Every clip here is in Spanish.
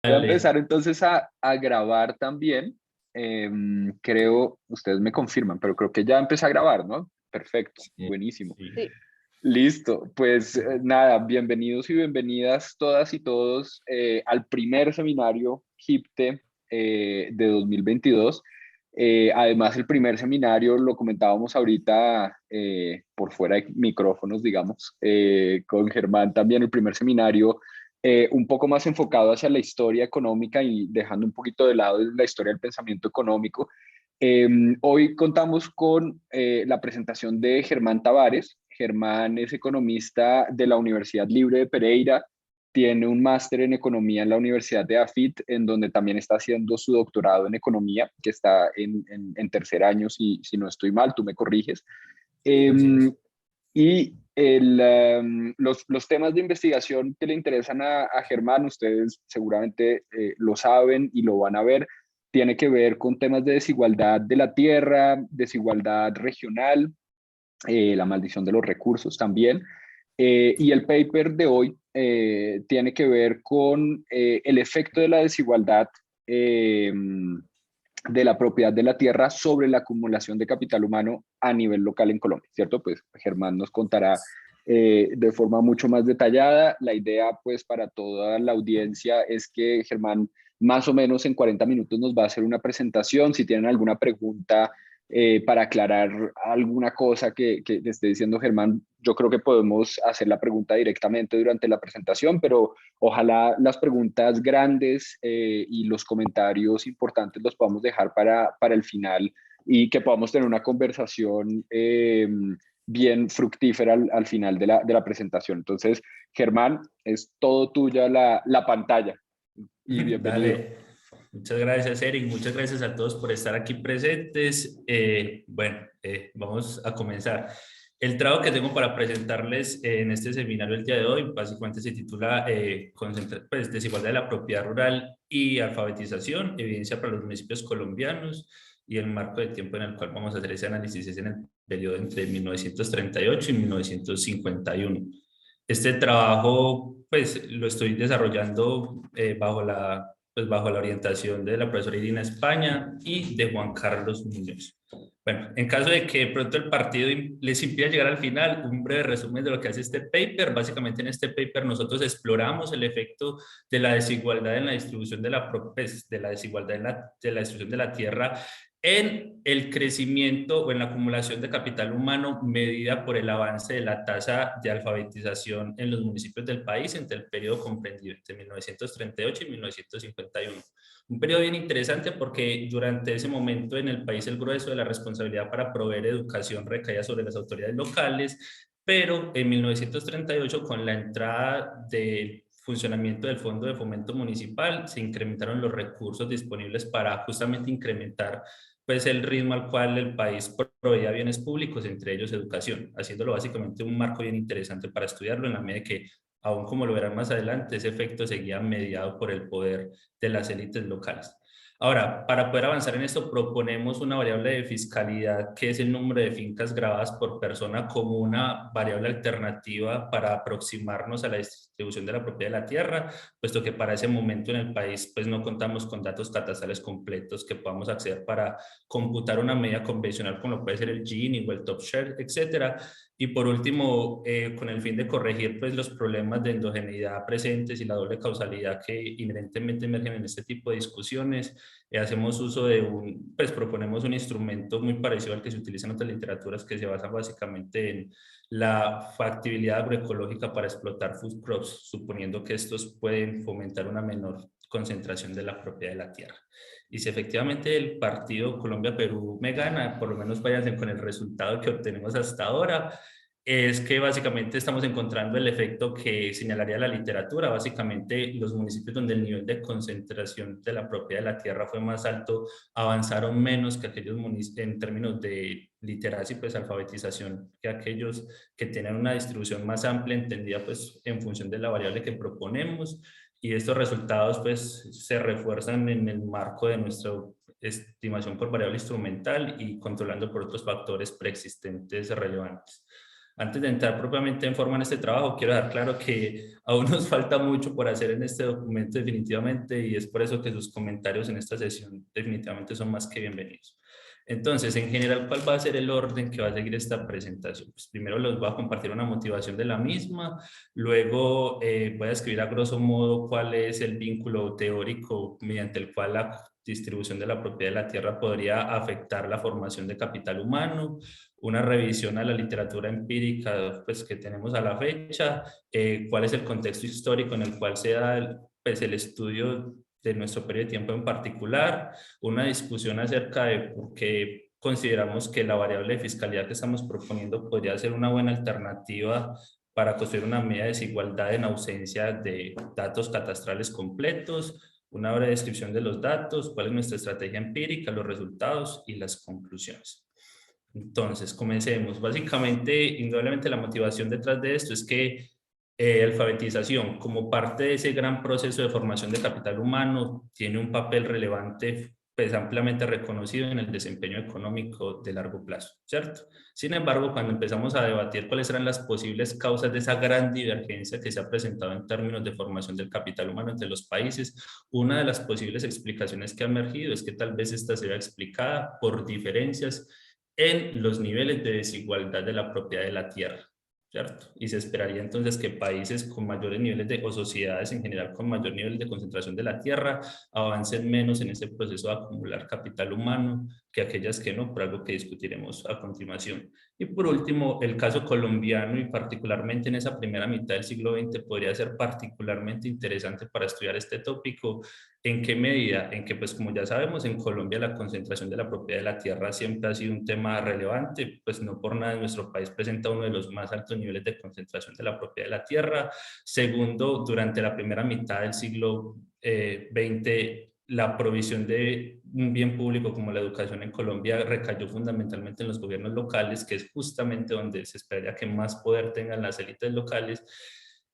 Voy a Dale. empezar entonces a grabar también. Creo, ustedes me confirman, pero creo que ya empecé a grabar, ¿no? Perfecto, Sí, buenísimo. sí. Sí, Listo, pues nada, bienvenidos y bienvenidas todas y todos al primer seminario HIPTE de 2022. Además, el primer seminario, lo comentábamos ahorita por fuera de micrófonos, digamos, con Germán también, el primer seminario un poco más enfocado hacia la historia económica y dejando un poquito de lado la historia del pensamiento económico. Hoy contamos con la presentación de Germán Tavares. Germán es economista de la Universidad Libre de Pereira, tiene un máster en economía en la Universidad de AFIT, en donde también está haciendo su doctorado en economía, que está en tercer año, si no estoy mal, tú me corriges. Así es. Y los temas de investigación que le interesan a Germán, ustedes seguramente lo saben y lo van a ver, tiene que ver con temas de desigualdad de la tierra, desigualdad regional, la maldición de los recursos también. Y el paper de hoy tiene que ver con el efecto de la desigualdad de la propiedad de la tierra sobre la acumulación de capital humano a nivel local en Colombia, ¿cierto? Pues Germán nos contará de forma mucho más detallada. La idea, pues, para toda la audiencia es que Germán más o menos en 40 minutos nos va a hacer una presentación. Si tienen alguna pregunta para aclarar alguna cosa que esté diciendo Germán, yo creo que podemos hacer la pregunta directamente durante la presentación, pero ojalá las preguntas grandes y los comentarios importantes los podamos dejar para el final y que podamos tener una conversación bien fructífera al final de la presentación. Entonces, Germán, es todo tuya la pantalla y bienvenido. Dale. Muchas gracias, Eric. Muchas gracias a todos por estar aquí presentes. Vamos a comenzar. El trabajo que tengo para presentarles en este seminario el día de hoy básicamente se titula Desigualdad de la propiedad rural y alfabetización, evidencia para los municipios colombianos y el marco de tiempo en el cual vamos a hacer ese análisis es en el periodo entre 1938 y 1951. Este trabajo pues lo estoy desarrollando bajo la orientación de la profesora Irina España y de Juan Carlos Muñoz. Bueno, en caso de que de pronto el partido les impida llegar al final, un breve resumen de lo que hace este paper. Básicamente en este paper nosotros exploramos el efecto de la desigualdad en la distribución de la desigualdad de la distribución de la tierra en el crecimiento o en la acumulación de capital humano medida por el avance de la tasa de alfabetización en los municipios del país entre el periodo comprendido entre 1938 y 1951. Un periodo bien interesante porque durante ese momento en el país el grueso de la responsabilidad para proveer educación recaía sobre las autoridades locales, pero en 1938 con la entrada del funcionamiento del Fondo de Fomento Municipal se incrementaron los recursos disponibles para justamente incrementar pues el ritmo al cual el país proveía bienes públicos, entre ellos educación, haciéndolo básicamente un marco bien interesante para estudiarlo en la medida que, aún como lo verán más adelante, ese efecto seguía mediado por el poder de las élites locales. Ahora, para poder avanzar en esto, proponemos una variable de fiscalidad que es el número de fincas grabadas por persona como una variable alternativa para aproximarnos a la distribución de la propiedad de la tierra, puesto que para ese momento en el país pues no contamos con datos catastrales completos que podamos acceder para computar una medida convencional como puede ser el Gini o el Top Share, etcétera. Y por último, con el fin de corregir pues, los problemas de endogeneidad presentes y la doble causalidad que inherentemente emergen en este tipo de discusiones, hacemos uso de proponemos un instrumento muy parecido al que se utiliza en otras literaturas que se basa básicamente en la factibilidad agroecológica para explotar food crops, suponiendo que estos pueden fomentar una menor concentración de la propiedad de la tierra. Y si efectivamente el partido Colombia-Perú me gana, por lo menos váyanse con el resultado que obtenemos hasta ahora, es que básicamente estamos encontrando el efecto que señalaría la literatura. Básicamente los municipios donde el nivel de concentración de la propiedad de la tierra fue más alto avanzaron menos que aquellos municipios en términos de literacia y pues alfabetización, que aquellos que tienen una distribución más amplia entendida pues en función de la variable que proponemos, y estos resultados pues se refuerzan en el marco de nuestra estimación por variable instrumental y controlando por otros factores preexistentes relevantes. Antes de entrar propiamente en forma en este trabajo, quiero dejar claro que aún nos falta mucho por hacer en este documento definitivamente, y es por eso que sus comentarios en esta sesión definitivamente son más que bienvenidos. Entonces, en general, ¿cuál va a ser el orden que va a seguir esta presentación? Pues primero les voy a compartir una motivación de la misma, luego voy a escribir a grosso modo cuál es el vínculo teórico mediante el cual la distribución de la propiedad de la tierra podría afectar la formación de capital humano, una revisión a la literatura empírica pues, que tenemos a la fecha, cuál es el contexto histórico en el cual se da pues, el estudio de nuestro periodo de tiempo en particular, una discusión acerca de por qué consideramos que la variable de fiscalidad que estamos proponiendo podría ser una buena alternativa para construir una medida de desigualdad en ausencia de datos catastrales completos, una breve descripción de los datos, cuál es nuestra estrategia empírica, los resultados y las conclusiones. Entonces, comencemos. Básicamente, indudablemente la motivación detrás de esto es que alfabetización, como parte de ese gran proceso de formación de capital humano, tiene un papel relevante, pues ampliamente reconocido en el desempeño económico de largo plazo, ¿cierto? Sin embargo, cuando empezamos a debatir cuáles eran las posibles causas de esa gran divergencia que se ha presentado en términos de formación del capital humano entre los países, una de las posibles explicaciones que ha emergido es que tal vez esta se vea explicada por diferencias en los niveles de desigualdad de la propiedad de la tierra, ¿cierto? Y se esperaría entonces que países con mayores niveles de, o sociedades en general con mayor nivel de concentración de la tierra, avancen menos en ese proceso de acumular capital humano que aquellas que no, por algo que discutiremos a continuación. Y por último, el caso colombiano y particularmente en esa primera mitad del siglo XX podría ser particularmente interesante para estudiar este tópico. ¿En qué medida? En que, pues como ya sabemos, en Colombia la concentración de la propiedad de la tierra siempre ha sido un tema relevante, pues no por nada nuestro país presenta uno de los más altos niveles de concentración de la propiedad de la tierra. Segundo, durante la primera mitad del siglo XX, la provisión de un bien público como la educación en Colombia recayó fundamentalmente en los gobiernos locales, que es justamente donde se esperaría que más poder tengan las élites locales.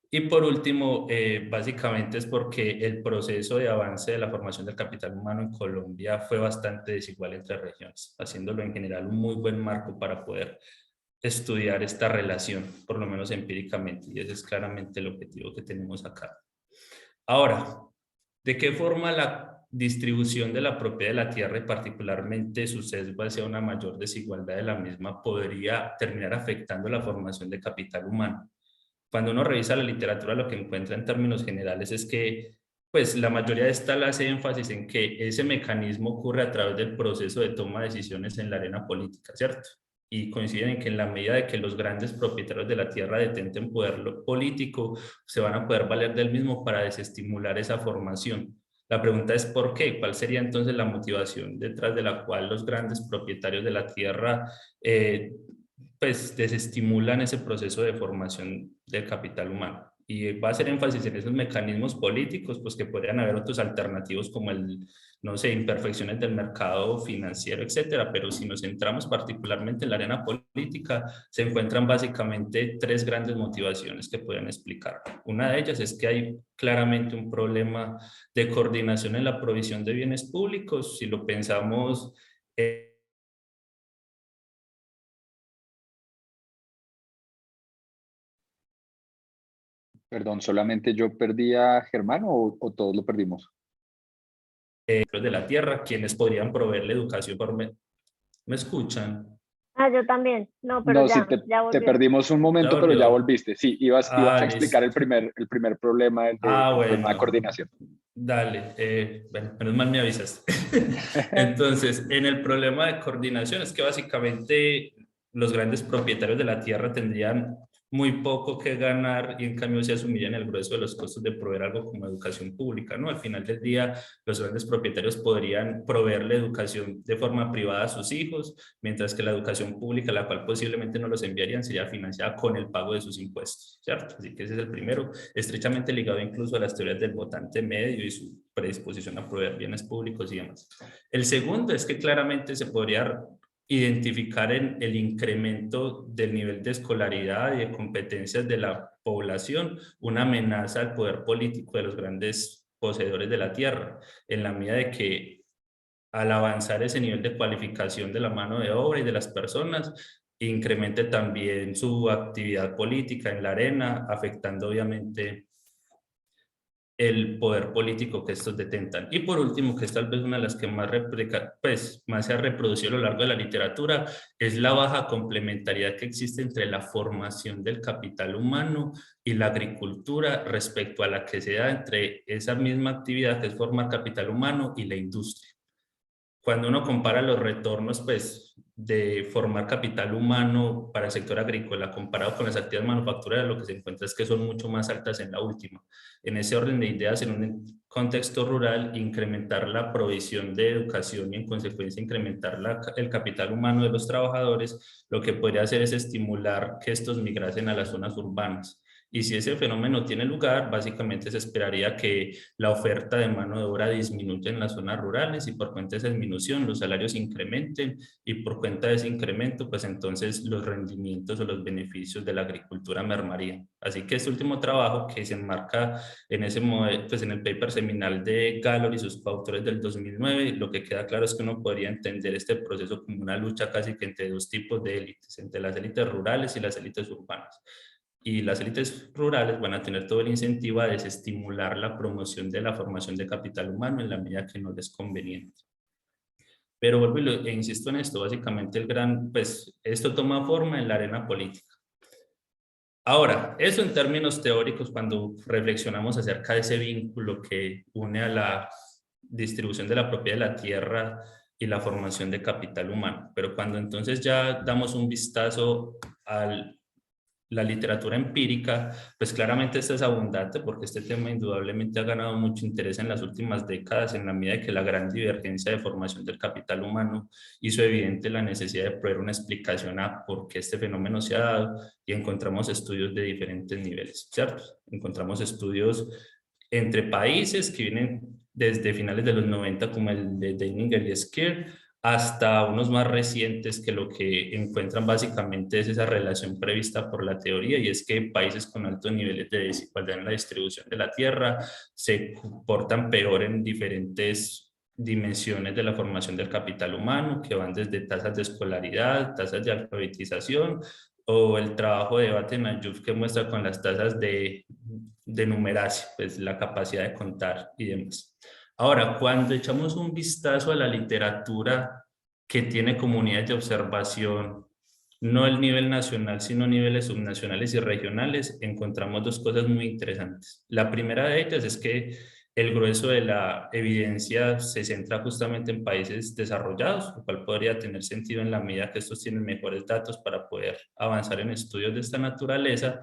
Y por último, básicamente es porque el proceso de avance de la formación del capital humano en Colombia fue bastante desigual entre regiones, haciéndolo en general un muy buen marco para poder estudiar esta relación, por lo menos empíricamente, y ese es claramente el objetivo que tenemos acá. Ahora, ¿de qué forma la distribución de la propiedad de la tierra y particularmente su sesgo hacia una mayor desigualdad de la misma podría terminar afectando la formación de capital humano? Cuando uno revisa la literatura, lo que encuentra en términos generales es que pues la mayoría de esta le hace énfasis en que ese mecanismo ocurre a través del proceso de toma de decisiones en la arena política, ¿cierto? Y coinciden en que en la medida de que los grandes propietarios de la tierra detenten poder político, se van a poder valer del mismo para desestimular esa formación. La pregunta es ¿por qué? ¿Cuál sería entonces la motivación detrás de la cual los grandes propietarios de la tierra pues desestimulan ese proceso de formación del capital humano? Y va a hacer énfasis en esos mecanismos políticos, pues que podrían haber otros alternativos como el, no sé, imperfecciones del mercado financiero, etcétera. Pero si nos centramos particularmente en la arena política, se encuentran básicamente tres grandes motivaciones que pueden explicar. Una de ellas es que hay claramente un problema de coordinación en la provisión de bienes públicos. Si lo pensamos, Perdón, ¿solamente yo perdí a Germán o todos lo perdimos? de la tierra, quienes podrían proveer la educación por... ¿Me escuchan? Ah, yo también. No, pero No, sí, ya te volvió. perdimos un ¿Ya momento, pero ya volvió? volviste. Sí, ibas a explicar Listo. el primer problema, el problema de Bueno, coordinación. dale. Bueno, menos mal me avisas. Entonces, en el problema de coordinación es que básicamente los grandes propietarios de la tierra tendrían muy poco que ganar y en cambio se asumirían el grueso de los costos de proveer algo como educación pública, ¿no? Al final del día, los grandes propietarios podrían proveerle educación de forma privada a sus hijos, mientras que la educación pública, la cual posiblemente no los enviarían, sería financiada con el pago de sus impuestos, ¿cierto? Así que ese es el primero, estrechamente ligado incluso a las teorías del votante medio y su predisposición a proveer bienes públicos y demás. El segundo es que claramente se podría identificar en el incremento del nivel de escolaridad y de competencias de la población una amenaza al poder político de los grandes poseedores de la tierra, en la medida de que al avanzar ese nivel de cualificación de la mano de obra y de las personas, incremente también su actividad política en la arena, afectando obviamente el poder político que estos detentan. Y por último, que es tal vez una de las que más, más se ha reproducido a lo largo de la literatura, es la baja complementariedad que existe entre la formación del capital humano y la agricultura respecto a la que se da entre esa misma actividad que es formar capital humano y la industria. Cuando uno compara los retornos, pues, de formar capital humano para el sector agrícola comparado con las actividades manufactureras, lo que se encuentra es que son mucho más altas en la última. En ese orden de ideas, en un contexto rural, incrementar la provisión de educación y en consecuencia incrementar el capital humano de los trabajadores, lo que podría hacer es estimular que estos migrasen a las zonas urbanas. Y si ese fenómeno tiene lugar, básicamente se esperaría que la oferta de mano de obra disminuya en las zonas rurales y por cuenta de esa disminución los salarios incrementen y por cuenta de ese incremento, pues entonces los rendimientos o los beneficios de la agricultura mermarían. Así que este último trabajo que se enmarca en ese modelo, pues en el paper seminal de Gallor y sus coautores del 2009, lo que queda claro es que uno podría entender este proceso como una lucha casi que entre dos tipos de élites, entre las élites rurales y las élites urbanas. Y las élites rurales van a tener todo el incentivo a desestimular la promoción de la formación de capital humano en la medida que no les conveniente. Pero vuelvo e insisto en esto, básicamente pues esto toma forma en la arena política. Ahora, eso en términos teóricos, cuando reflexionamos acerca de ese vínculo que une a la distribución de la propiedad de la tierra y la formación de capital humano. Pero cuando entonces ya damos un vistazo a la literatura empírica, pues claramente esta es abundante porque este tema indudablemente ha ganado mucho interés en las últimas décadas en la medida que la gran divergencia de formación del capital humano hizo evidente la necesidad de proveer una explicación a por qué este fenómeno se ha dado y encontramos estudios de diferentes niveles, ¿cierto? Encontramos estudios entre países que vienen desde finales de los 90 como el de Deininger y Skier, hasta unos más recientes que lo que encuentran básicamente es esa relación prevista por la teoría y es que países con altos niveles de desigualdad en la distribución de la tierra se comportan peor en diferentes dimensiones de la formación del capital humano, que van desde tasas de escolaridad, tasas de alfabetización o el trabajo de Batten-Ayuf que muestra con las tasas de numeracia, pues la capacidad de contar y demás. Ahora, cuando echamos un vistazo a la literatura que tiene comunidades de observación, no el nivel nacional, sino niveles subnacionales y regionales, encontramos dos cosas muy interesantes. La primera de ellas es que el grueso de la evidencia se centra justamente en países desarrollados, lo cual podría tener sentido en la medida que estos tienen mejores datos para poder avanzar en estudios de esta naturaleza.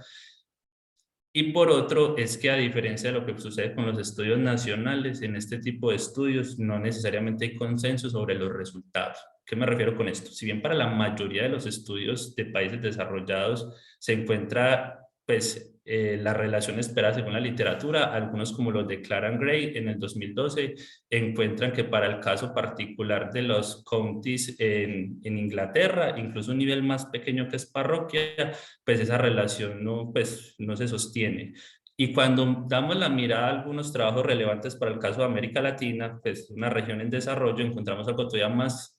Y por otro, es que a diferencia de lo que sucede con los estudios nacionales, en este tipo de estudios no necesariamente hay consenso sobre los resultados. ¿Qué me refiero con esto? Si bien para la mayoría de los estudios de países desarrollados se encuentra pues la relación esperada según la literatura, algunos como los de Clara Gray en el 2012 encuentran que para el caso particular de los counties en Inglaterra, incluso un nivel más pequeño que es parroquia, pues esa relación pues, no se sostiene. Y cuando damos la mirada a algunos trabajos relevantes para el caso de América Latina, pues una región en desarrollo, encontramos algo todavía más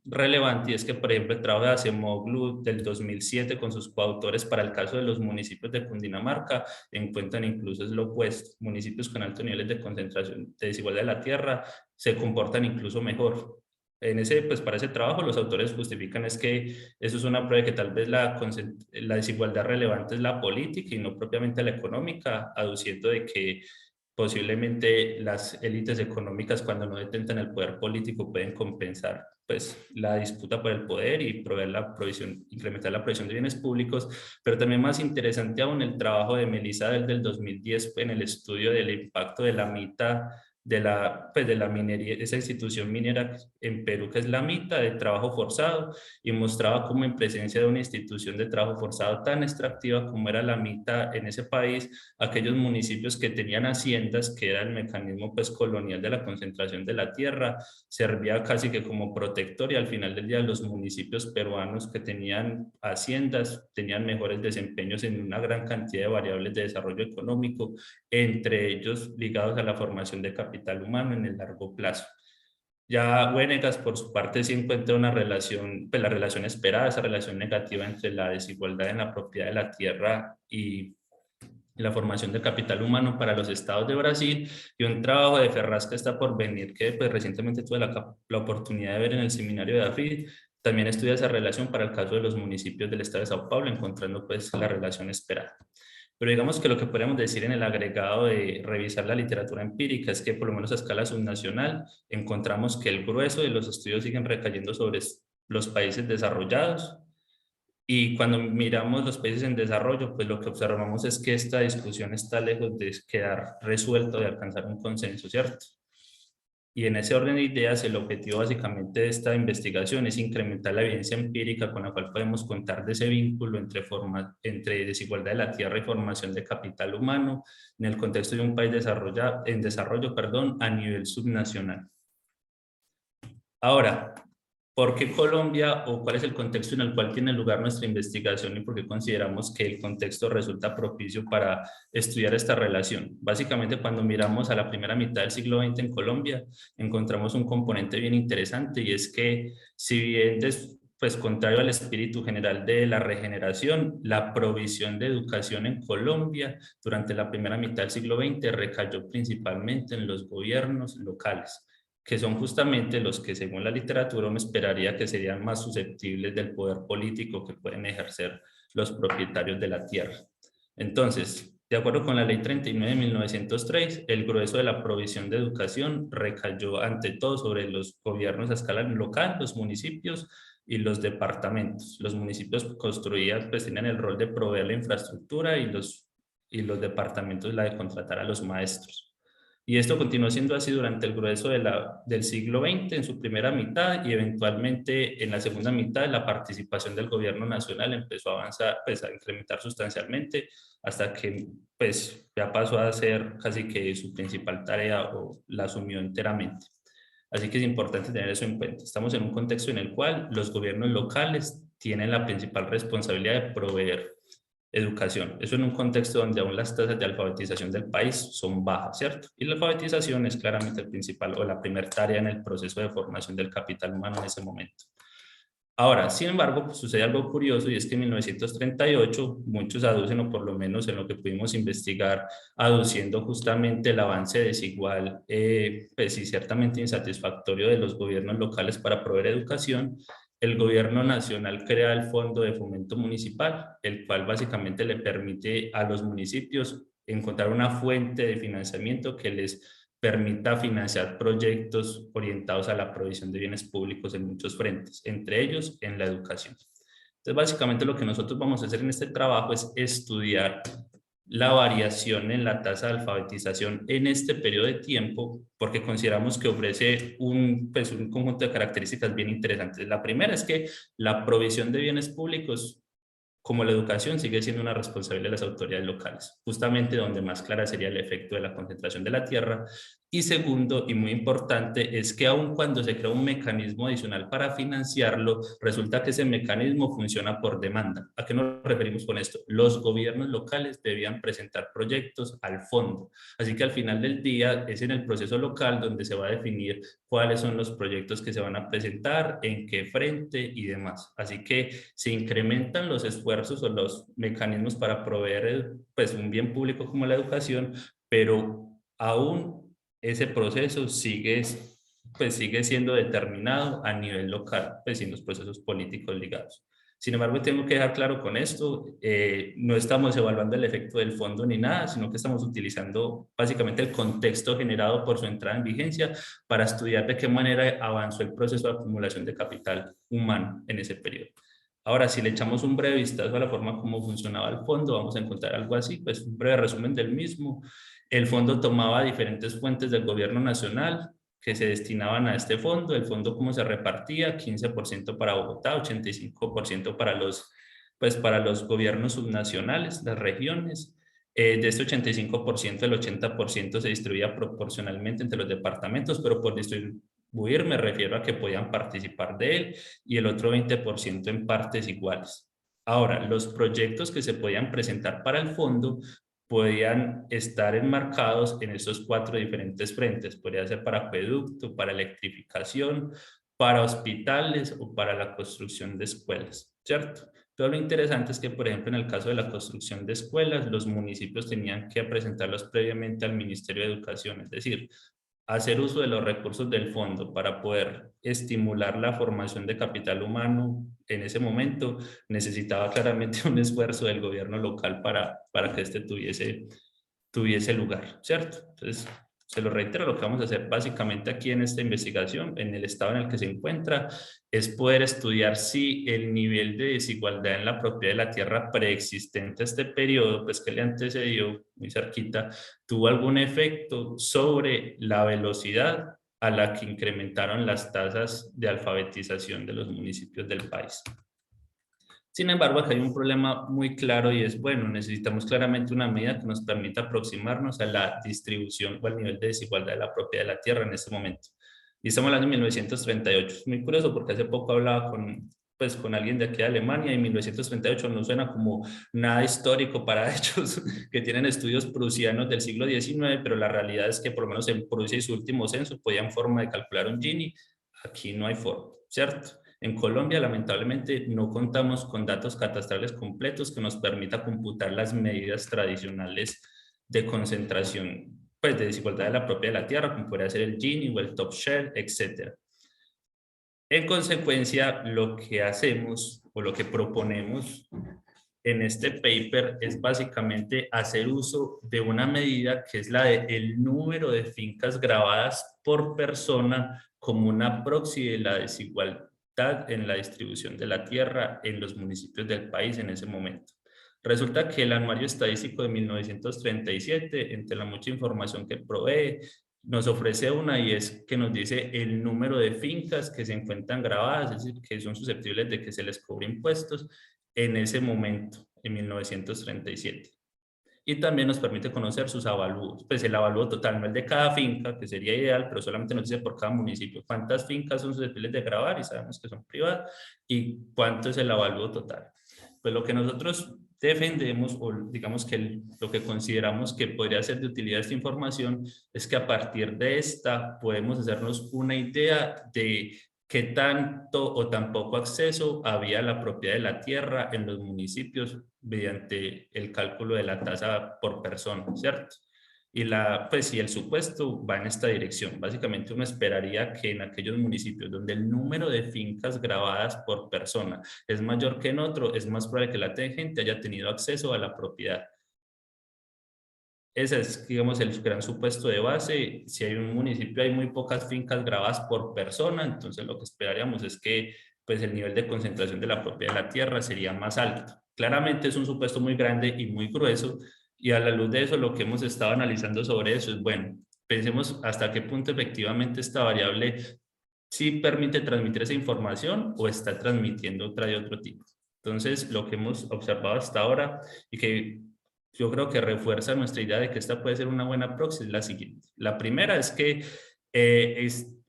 relevante, y es que, por ejemplo, el trabajo de Acemoglu del 2007 con sus coautores para el caso de los municipios de Cundinamarca encuentran incluso es lo opuesto. Municipios con altos niveles de concentración de desigualdad de la tierra se comportan incluso mejor. Pues para ese trabajo los autores justifican es que eso es una prueba de que tal vez la desigualdad relevante es la política y no propiamente la económica, aduciendo de que posiblemente las élites económicas cuando no detentan el poder político pueden compensar pues la disputa por el poder y proveer la provisión, incrementar la provisión de bienes públicos, pero también más interesante aún el trabajo de Melissa del 2010 en el estudio del impacto de la MITA pues de la minería, esa institución minera en Perú que es la MITA de trabajo forzado y mostraba cómo en presencia de una institución de trabajo forzado tan extractiva como era la MITA en ese país, aquellos municipios que tenían haciendas, que era el mecanismo pues colonial de la concentración de la tierra, servía casi que como protector y al final del día los municipios peruanos que tenían haciendas tenían mejores desempeños en una gran cantidad de variables de desarrollo económico, entre ellos ligados a la formación de capital humano en el largo plazo. Ya Huénegas, por su parte, sí encuentra una relación, pues la relación esperada, esa relación negativa entre la desigualdad en la propiedad de la tierra y la formación del capital humano para los estados de Brasil, y un trabajo de Ferraz que está por venir, que pues recientemente tuve la oportunidad de ver en el seminario de Dafid. También estudia esa relación para el caso de los municipios del estado de Sao Paulo, encontrando pues la relación esperada. Pero digamos que lo que podemos decir en el agregado de revisar la literatura empírica es que por lo menos a escala subnacional encontramos que el grueso de los estudios siguen recayendo sobre los países desarrollados, y cuando miramos los países en desarrollo, pues lo que observamos es que esta discusión está lejos de quedar resuelto, de alcanzar un consenso, ¿cierto? Y en ese orden de ideas, el objetivo básicamente de esta investigación es incrementar la evidencia empírica con la cual podemos contar de ese vínculo entre desigualdad de la tierra y formación de capital humano en el contexto de un país en desarrollo, a nivel subnacional. Ahora, ¿por qué Colombia, o cuál es el contexto en el cual tiene lugar nuestra investigación y por qué consideramos que el contexto resulta propicio para estudiar esta relación? Básicamente, cuando miramos a la primera mitad del siglo XX en Colombia, encontramos un componente bien interesante, y es que si bien pues contrario al espíritu general de la regeneración, la provisión de educación en Colombia durante la primera mitad del siglo XX recayó principalmente en los gobiernos locales, que son justamente los que, según la literatura, uno esperaría que serían más susceptibles del poder político que pueden ejercer los propietarios de la tierra. Entonces, de acuerdo con la Ley 39 de 1903, el grueso de la provisión de educación recayó ante todo sobre los gobiernos a escala local, los municipios y los departamentos. Los municipios construían, pues tenían el rol de proveer la infraestructura, y los departamentos la de contratar a los maestros. Y esto continuó siendo así durante el grueso del siglo XX, en su primera mitad, y eventualmente en la segunda mitad la participación del gobierno nacional empezó a avanzar, pues a incrementar sustancialmente, hasta que pues ya pasó a ser casi que su principal tarea, o la asumió enteramente. Así que es importante tener eso en cuenta. Estamos en un contexto en el cual los gobiernos locales tienen la principal responsabilidad de proveer educación. Eso en un contexto donde aún las tasas de alfabetización del país son bajas, ¿cierto? Y la alfabetización es claramente el principal, o la primera tarea en el proceso de formación del capital humano en ese momento. Ahora, sin embargo, pues, sucede algo curioso, y es que en 1938 muchos aducen, o por lo menos en lo que pudimos investigar, aduciendo justamente el avance desigual, pues y ciertamente insatisfactorio de los gobiernos locales para proveer educación. El gobierno nacional crea el Fondo de Fomento Municipal, el cual básicamente le permite a los municipios encontrar una fuente de financiamiento que les permita financiar proyectos orientados a la provisión de bienes públicos en muchos frentes, entre ellos en la educación. Entonces, básicamente lo que nosotros vamos a hacer en este trabajo es estudiar la variación en la tasa de alfabetización en este periodo de tiempo, porque consideramos que ofrece pues un conjunto de características bien interesantes. La primera es que la provisión de bienes públicos, como la educación, sigue siendo una responsabilidad de las autoridades locales, justamente donde más clara sería el efecto de la concentración de la tierra. Y segundo, y muy importante, es que aun cuando se crea un mecanismo adicional para financiarlo, resulta que ese mecanismo funciona por demanda. ¿A qué nos referimos con esto? Los gobiernos locales debían presentar proyectos al fondo. Así que al final del día es en el proceso local donde se va a definir cuáles son los proyectos que se van a presentar, en qué frente y demás. Así que se incrementan los esfuerzos o los mecanismos para proveer pues un bien público como la educación, pero aún ese proceso sigue siendo determinado a nivel local, pues en los procesos políticos ligados. Sin embargo, tengo que dejar claro con esto, no estamos evaluando el efecto del fondo ni nada, sino que estamos utilizando básicamente el contexto generado por su entrada en vigencia para estudiar de qué manera avanzó el proceso de acumulación de capital humano en ese periodo. Ahora, si le echamos un breve vistazo a la forma como funcionaba el fondo, vamos a encontrar algo así, pues un breve resumen del mismo. El fondo tomaba diferentes fuentes del gobierno nacional que se destinaban a este fondo. El fondo, ¿cómo se repartía? 15% para Bogotá, 85% para los gobiernos subnacionales, las regiones. De este 85%, el 80% se distribuía proporcionalmente entre los departamentos, pero por distribuir me refiero a que podían participar de él, y el otro 20% en partes iguales. Ahora, los proyectos que se podían presentar para el fondo podían estar enmarcados en estos 4 diferentes frentes. Podría ser para acueducto, para electrificación, para hospitales o para la construcción de escuelas, ¿cierto? Todo lo interesante es que, por ejemplo, en el caso de la construcción de escuelas, los municipios tenían que presentarlos previamente al Ministerio de Educación, es decir, hacer uso de los recursos del fondo para poder estimular la formación de capital humano en ese momento, necesitaba claramente un esfuerzo del gobierno local para que este tuviese lugar, ¿cierto? Entonces, se lo reitero, lo que vamos a hacer básicamente aquí en esta investigación, en el estado en el que se encuentra, es poder estudiar si el nivel de desigualdad en la propiedad de la tierra preexistente a este periodo, pues que le antecedió muy cerquita, tuvo algún efecto sobre la velocidad a la que incrementaron las tasas de alfabetización de los municipios del país. Sin embargo, acá hay un problema muy claro y es, bueno, necesitamos claramente una medida que nos permita aproximarnos a la distribución o al nivel de desigualdad de la propiedad de la tierra en este momento. Y estamos hablando de 1938. Es muy curioso porque hace poco hablaba con alguien de aquí de Alemania y 1938 no suena como nada histórico para ellos que tienen estudios prusianos del siglo XIX, pero la realidad es que por lo menos en Prusia y su último censo podían forma de calcular un Gini. Aquí no hay forma, ¿cierto? En Colombia, lamentablemente, no contamos con datos catastrales completos que nos permita computar las medidas tradicionales de concentración, pues de desigualdad de la propiedad de la tierra, como podría ser el Gini o el Top Share, etc. En consecuencia, lo que hacemos o lo que proponemos en este paper es básicamente hacer uso de una medida que es la del número de fincas grabadas por persona como una proxy de la desigualdad en la distribución de la tierra en los municipios del país en ese momento. Resulta que el anuario estadístico de 1937, entre la mucha información que provee, nos ofrece una y es que nos dice el número de fincas que se encuentran grabadas, es decir, que son susceptibles de que se les cobre impuestos en ese momento, en 1937. Y también nos permite conocer sus avalúos, pues el avalúo total, no el de cada finca, que sería ideal, pero solamente nos dice por cada municipio cuántas fincas son susceptibles de grabar y sabemos que son privadas y cuánto es el avalúo total. Pues lo que nosotros defendemos o digamos que lo que consideramos que podría ser de utilidad esta información es que a partir de esta podemos hacernos una idea de qué tanto o tan poco acceso había a la propiedad de la tierra en los municipios mediante el cálculo de la tasa por persona, ¿cierto? Y pues el supuesto va en esta dirección. Básicamente uno esperaría que en aquellos municipios donde el número de fincas grabadas por persona es mayor que en otro, es más probable que la gente haya tenido acceso a la propiedad. Ese es, digamos, el gran supuesto de base. Si hay un municipio, hay muy pocas fincas grabadas por persona, entonces lo que esperaríamos es que pues, el nivel de concentración de la propiedad de la tierra sería más alto. Claramente es un supuesto muy grande y muy grueso, y a la luz de eso lo que hemos estado analizando sobre eso es, bueno, pensemos hasta qué punto efectivamente esta variable sí permite transmitir esa información o está transmitiendo otra de otro tipo. Entonces, lo que hemos observado hasta ahora y que yo creo que refuerza nuestra idea de que esta puede ser una buena proxy es la siguiente. La primera es que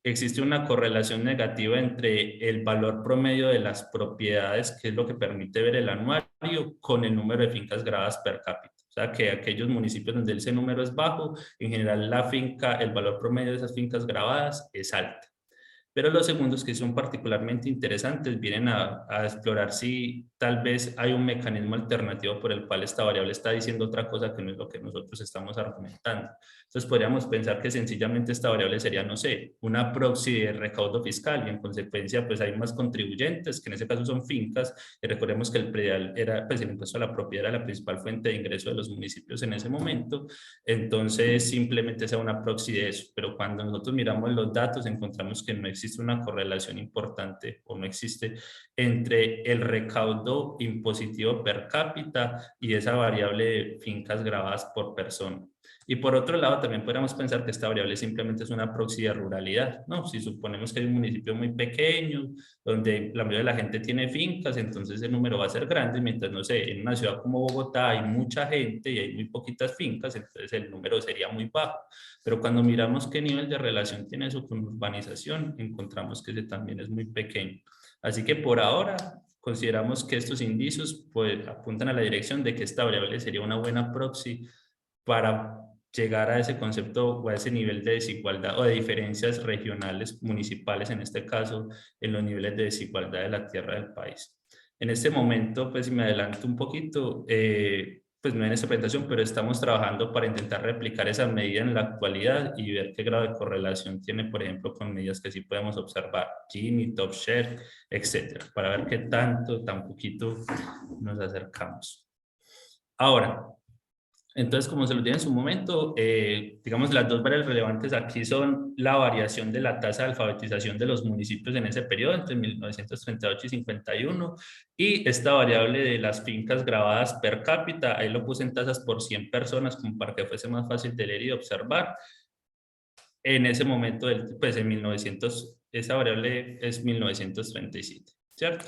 existe una correlación negativa entre el valor promedio de las propiedades, que es lo que permite ver el anuario, con el número de fincas grabadas per cápita. O sea, que aquellos municipios donde ese número es bajo, en general el valor promedio de esas fincas grabadas es alto. Pero los segundos, que son particularmente interesantes, vienen a explorar si tal vez hay un mecanismo alternativo por el cual esta variable está diciendo otra cosa que no es lo que nosotros estamos argumentando. Entonces podríamos pensar que sencillamente esta variable sería, no sé, una proxy de recaudo fiscal y en consecuencia pues hay más contribuyentes, que en ese caso son fincas, y recordemos que el predial era, pues el impuesto a la propiedad era la principal fuente de ingreso de los municipios en ese momento, entonces simplemente sea una proxy de eso, pero cuando nosotros miramos los datos encontramos que no existe una correlación importante o no existe entre el recaudo impositivo per cápita y esa variable de fincas grabadas por persona. Y por otro lado, también podríamos pensar que esta variable simplemente es una proxy de ruralidad, ¿no? Si suponemos que hay un municipio muy pequeño, donde la mayoría de la gente tiene fincas, entonces el número va a ser grande, mientras, no sé, en una ciudad como Bogotá hay mucha gente y hay muy poquitas fincas, entonces el número sería muy bajo. Pero cuando miramos qué nivel de relación tiene eso con urbanización, encontramos que ese también es muy pequeño. Así que por ahora consideramos que estos indicios pues, apuntan a la dirección de que esta variable sería una buena proxy para llegar a ese concepto o a ese nivel de desigualdad o de diferencias regionales, municipales en este caso, en los niveles de desigualdad de la tierra del país. En este momento, pues si me adelanto un poquito, pues no en esta presentación, pero estamos trabajando para intentar replicar esa medida en la actualidad y ver qué grado de correlación tiene, por ejemplo, con medidas que sí podemos observar, Gini, Top Share, etcétera, para ver qué tanto, tan poquito nos acercamos. Ahora, entonces, como se lo dije en su momento, digamos, las dos variables relevantes aquí son la variación de la tasa de alfabetización de los municipios en ese periodo, entre 1938 y 51, y esta variable de las fincas grabadas per cápita, ahí lo puse en tasas por 100 personas, como para que fuese más fácil de leer y observar. En ese momento, pues en 1900, esa variable es 1937, ¿cierto?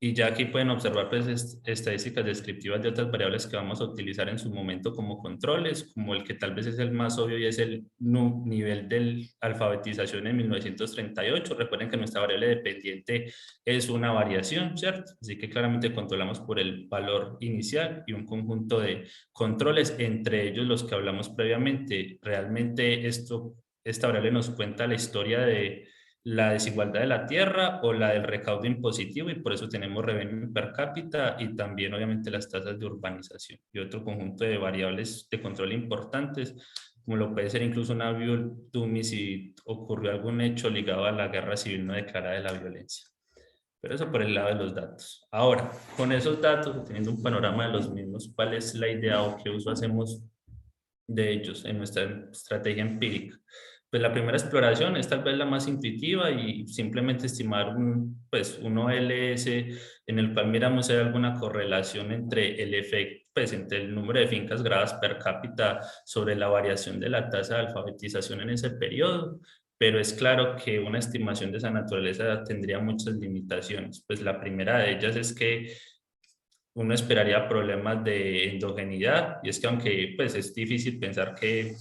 Y ya aquí pueden observar pues, estadísticas descriptivas de otras variables que vamos a utilizar en su momento como controles, como el que tal vez es el más obvio y es el nivel de alfabetización en 1938. Recuerden que nuestra variable dependiente es una variación, ¿cierto? Así que claramente controlamos por el valor inicial y un conjunto de controles, entre ellos los que hablamos previamente. Realmente esta variable nos cuenta la historia de la desigualdad de la tierra o la del recaudo impositivo, y por eso tenemos revenue per cápita y también obviamente las tasas de urbanización y otro conjunto de variables de control importantes, como lo puede ser incluso una violtummy si ocurrió algún hecho ligado a la guerra civil no declarada de la violencia. Pero eso por el lado de los datos. Ahora, con esos datos, teniendo un panorama de los mismos, ¿cuál es la idea o qué uso hacemos de ellos en nuestra estrategia empírica? Pues la primera exploración es tal vez la más intuitiva y simplemente estimar un OLS en el cual miramos si hay alguna correlación entre el efecto, pues entre el número de fincas grabadas per cápita sobre la variación de la tasa de alfabetización en ese periodo. Pero es claro que una estimación de esa naturaleza tendría muchas limitaciones. Pues la primera de ellas es que uno esperaría problemas de endogeneidad, y es que aunque pues, es difícil pensar que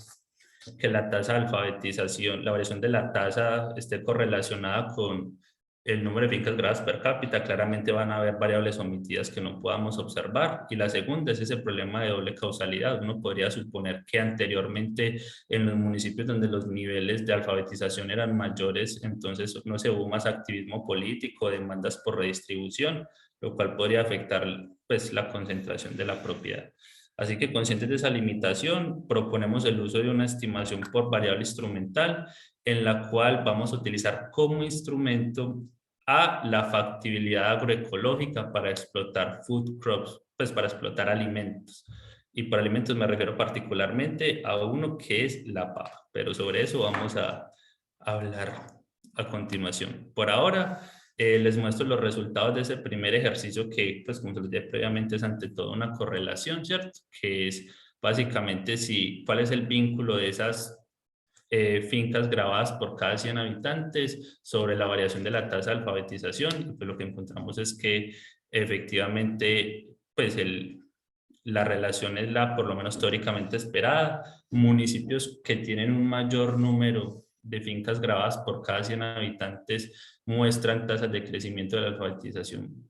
la tasa de alfabetización, la variación de la tasa esté correlacionada con el número de fincas grabadas per cápita, claramente van a haber variables omitidas que no podamos observar. Y la segunda es ese problema de doble causalidad. Uno podría suponer que anteriormente en los municipios donde los niveles de alfabetización eran mayores, entonces no se hubo más activismo político, demandas por redistribución, lo cual podría afectar pues, la concentración de la propiedad. Así que conscientes de esa limitación, proponemos el uso de una estimación por variable instrumental, en la cual vamos a utilizar como instrumento a la factibilidad agroecológica para explotar food crops, pues para explotar alimentos. Y por alimentos me refiero particularmente a uno que es la papa, pero sobre eso vamos a hablar a continuación. Por ahora, les muestro los resultados de ese primer ejercicio que, pues como se les dije previamente, es ante todo una correlación, ¿cierto? Que es básicamente cuál es el vínculo de esas fincas grabadas por cada 100 habitantes sobre la variación de la tasa de alfabetización. Y pues lo que encontramos es que efectivamente, pues la relación es la por lo menos teóricamente esperada. Municipios que tienen un mayor número de fincas grabadas por cada 100 habitantes muestran tasas de crecimiento de la alfabetización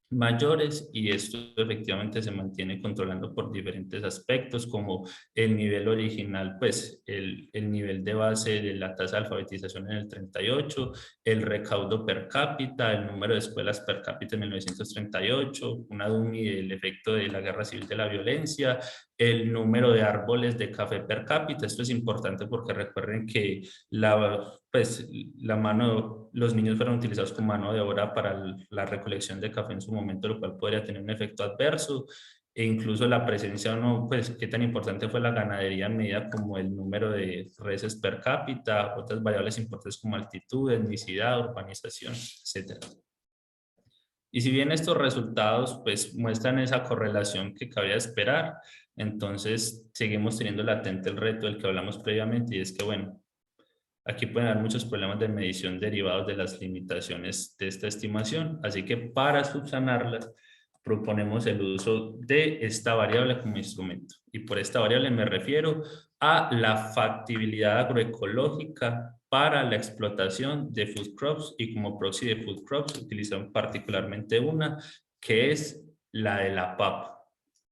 mayores, y esto efectivamente se mantiene controlando por diferentes aspectos como el nivel original, pues el nivel de base de la tasa de alfabetización en el 38, el recaudo per cápita, el número de escuelas per cápita en 1938, una DUMI del efecto de la guerra civil de la violencia, el número de árboles de café per cápita. Esto es importante porque recuerden que los niños fueron utilizados como mano de obra para la recolección de café en su momento, lo cual podría tener un efecto adverso, e incluso la presencia o no, pues qué tan importante fue la ganadería en medida como el número de reses per cápita, otras variables importantes como altitud, etnicidad, urbanización, etc. Y si bien estos resultados pues muestran esa correlación que cabría esperar, entonces seguimos teniendo latente el reto del que hablamos previamente, y es que bueno, aquí pueden haber muchos problemas de medición derivados de las limitaciones de esta estimación, así que para subsanarlas proponemos el uso de esta variable como instrumento. Y por esta variable me refiero a la factibilidad agroecológica para la explotación de food crops, y como proxy de food crops utilizan particularmente una que es la de la papa.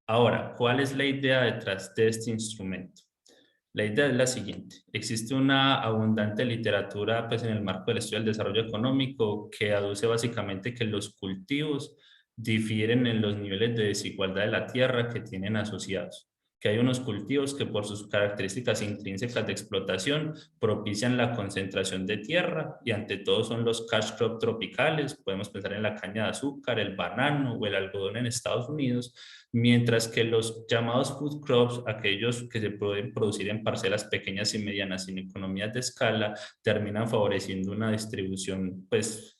Ahora, ¿cuál es la idea detrás de este instrumento? La idea es la siguiente. Existe una abundante literatura pues, en el marco del estudio del desarrollo económico que aduce básicamente que los cultivos difieren en los niveles de desigualdad de la tierra que tienen asociados, que hay unos cultivos que por sus características intrínsecas de explotación propician la concentración de tierra y ante todo son los cash crop tropicales, podemos pensar en la caña de azúcar, el banano o el algodón en Estados Unidos, mientras que los llamados food crops, aquellos que se pueden producir en parcelas pequeñas y medianas sin economías de escala, terminan favoreciendo una distribución pues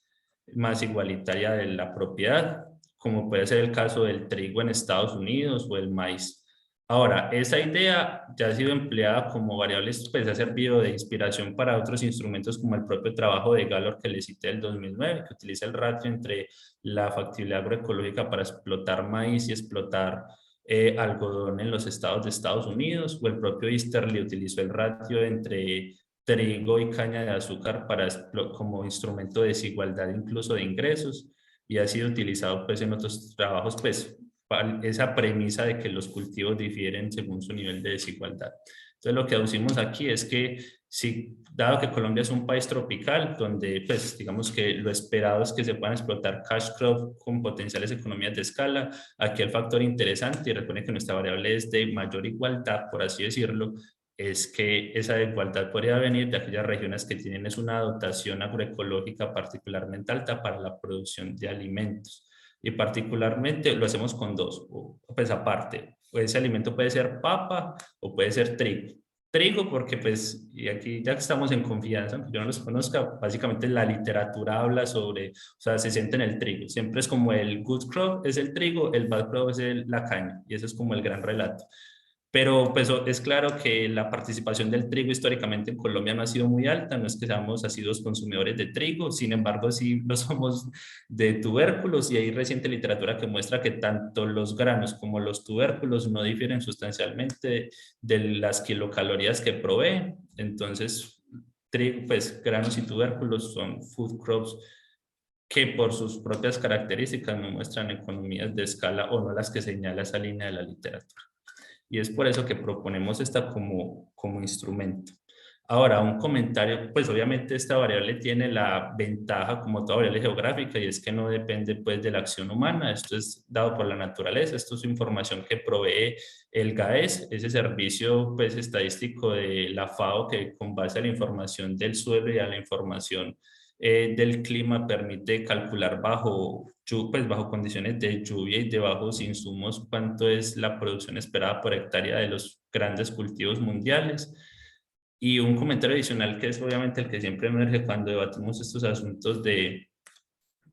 más igualitaria de la propiedad, como puede ser el caso del trigo en Estados Unidos o el maíz. Ahora, esa idea ya ha sido empleada como variable, pues ha servido de inspiración para otros instrumentos como el propio trabajo de Gallor que le cité del 2009, que utiliza el ratio entre la factibilidad agroecológica para explotar maíz y explotar algodón en los estados de Estados Unidos, o el propio Easterly utilizó el ratio entre trigo y caña de azúcar para como instrumento de desigualdad incluso de ingresos, y ha sido utilizado pues en otros trabajos pues esa premisa de que los cultivos difieren según su nivel de desigualdad. Entonces lo que aducimos aquí es que si, dado que Colombia es un país tropical, donde pues digamos que lo esperado es que se puedan explotar cash crop con potenciales economías de escala, aquí el factor interesante, y recuerden que nuestra variable es de mayor igualdad, por así decirlo, es que esa igualdad podría venir de aquellas regiones que tienen es una dotación agroecológica particularmente alta para la producción de alimentos. Y particularmente lo hacemos con dos, pues aparte, ese alimento puede ser papa o puede ser trigo. Trigo porque pues, y aquí ya que estamos en confianza, aunque yo no los conozca, básicamente la literatura habla sobre, o sea, se siente en el trigo. Siempre es como el good crop es el trigo, el bad crop es la caña, y eso es como el gran relato. Pero pues es claro que la participación del trigo históricamente en Colombia no ha sido muy alta, no es que seamos asiduos consumidores de trigo, sin embargo sí lo somos de tubérculos, y hay reciente literatura que muestra que tanto los granos como los tubérculos no difieren sustancialmente de las kilocalorías que proveen. Entonces, trigo, pues granos y tubérculos son food crops que por sus propias características no muestran economías de escala o no las que señala esa línea de la literatura. Y es por eso que proponemos esta como instrumento. Ahora, un comentario, pues obviamente esta variable tiene la ventaja como toda variable geográfica, y es que no depende pues de la acción humana. Esto es dado por la naturaleza, esto es información que provee el GAES, ese servicio pues estadístico de la FAO que con base a la información del suelo y a la información del clima permite calcular bajo condiciones de lluvia y de bajos insumos cuánto es la producción esperada por hectárea de los grandes cultivos mundiales. Y un comentario adicional que es obviamente el que siempre emerge cuando debatimos estos asuntos de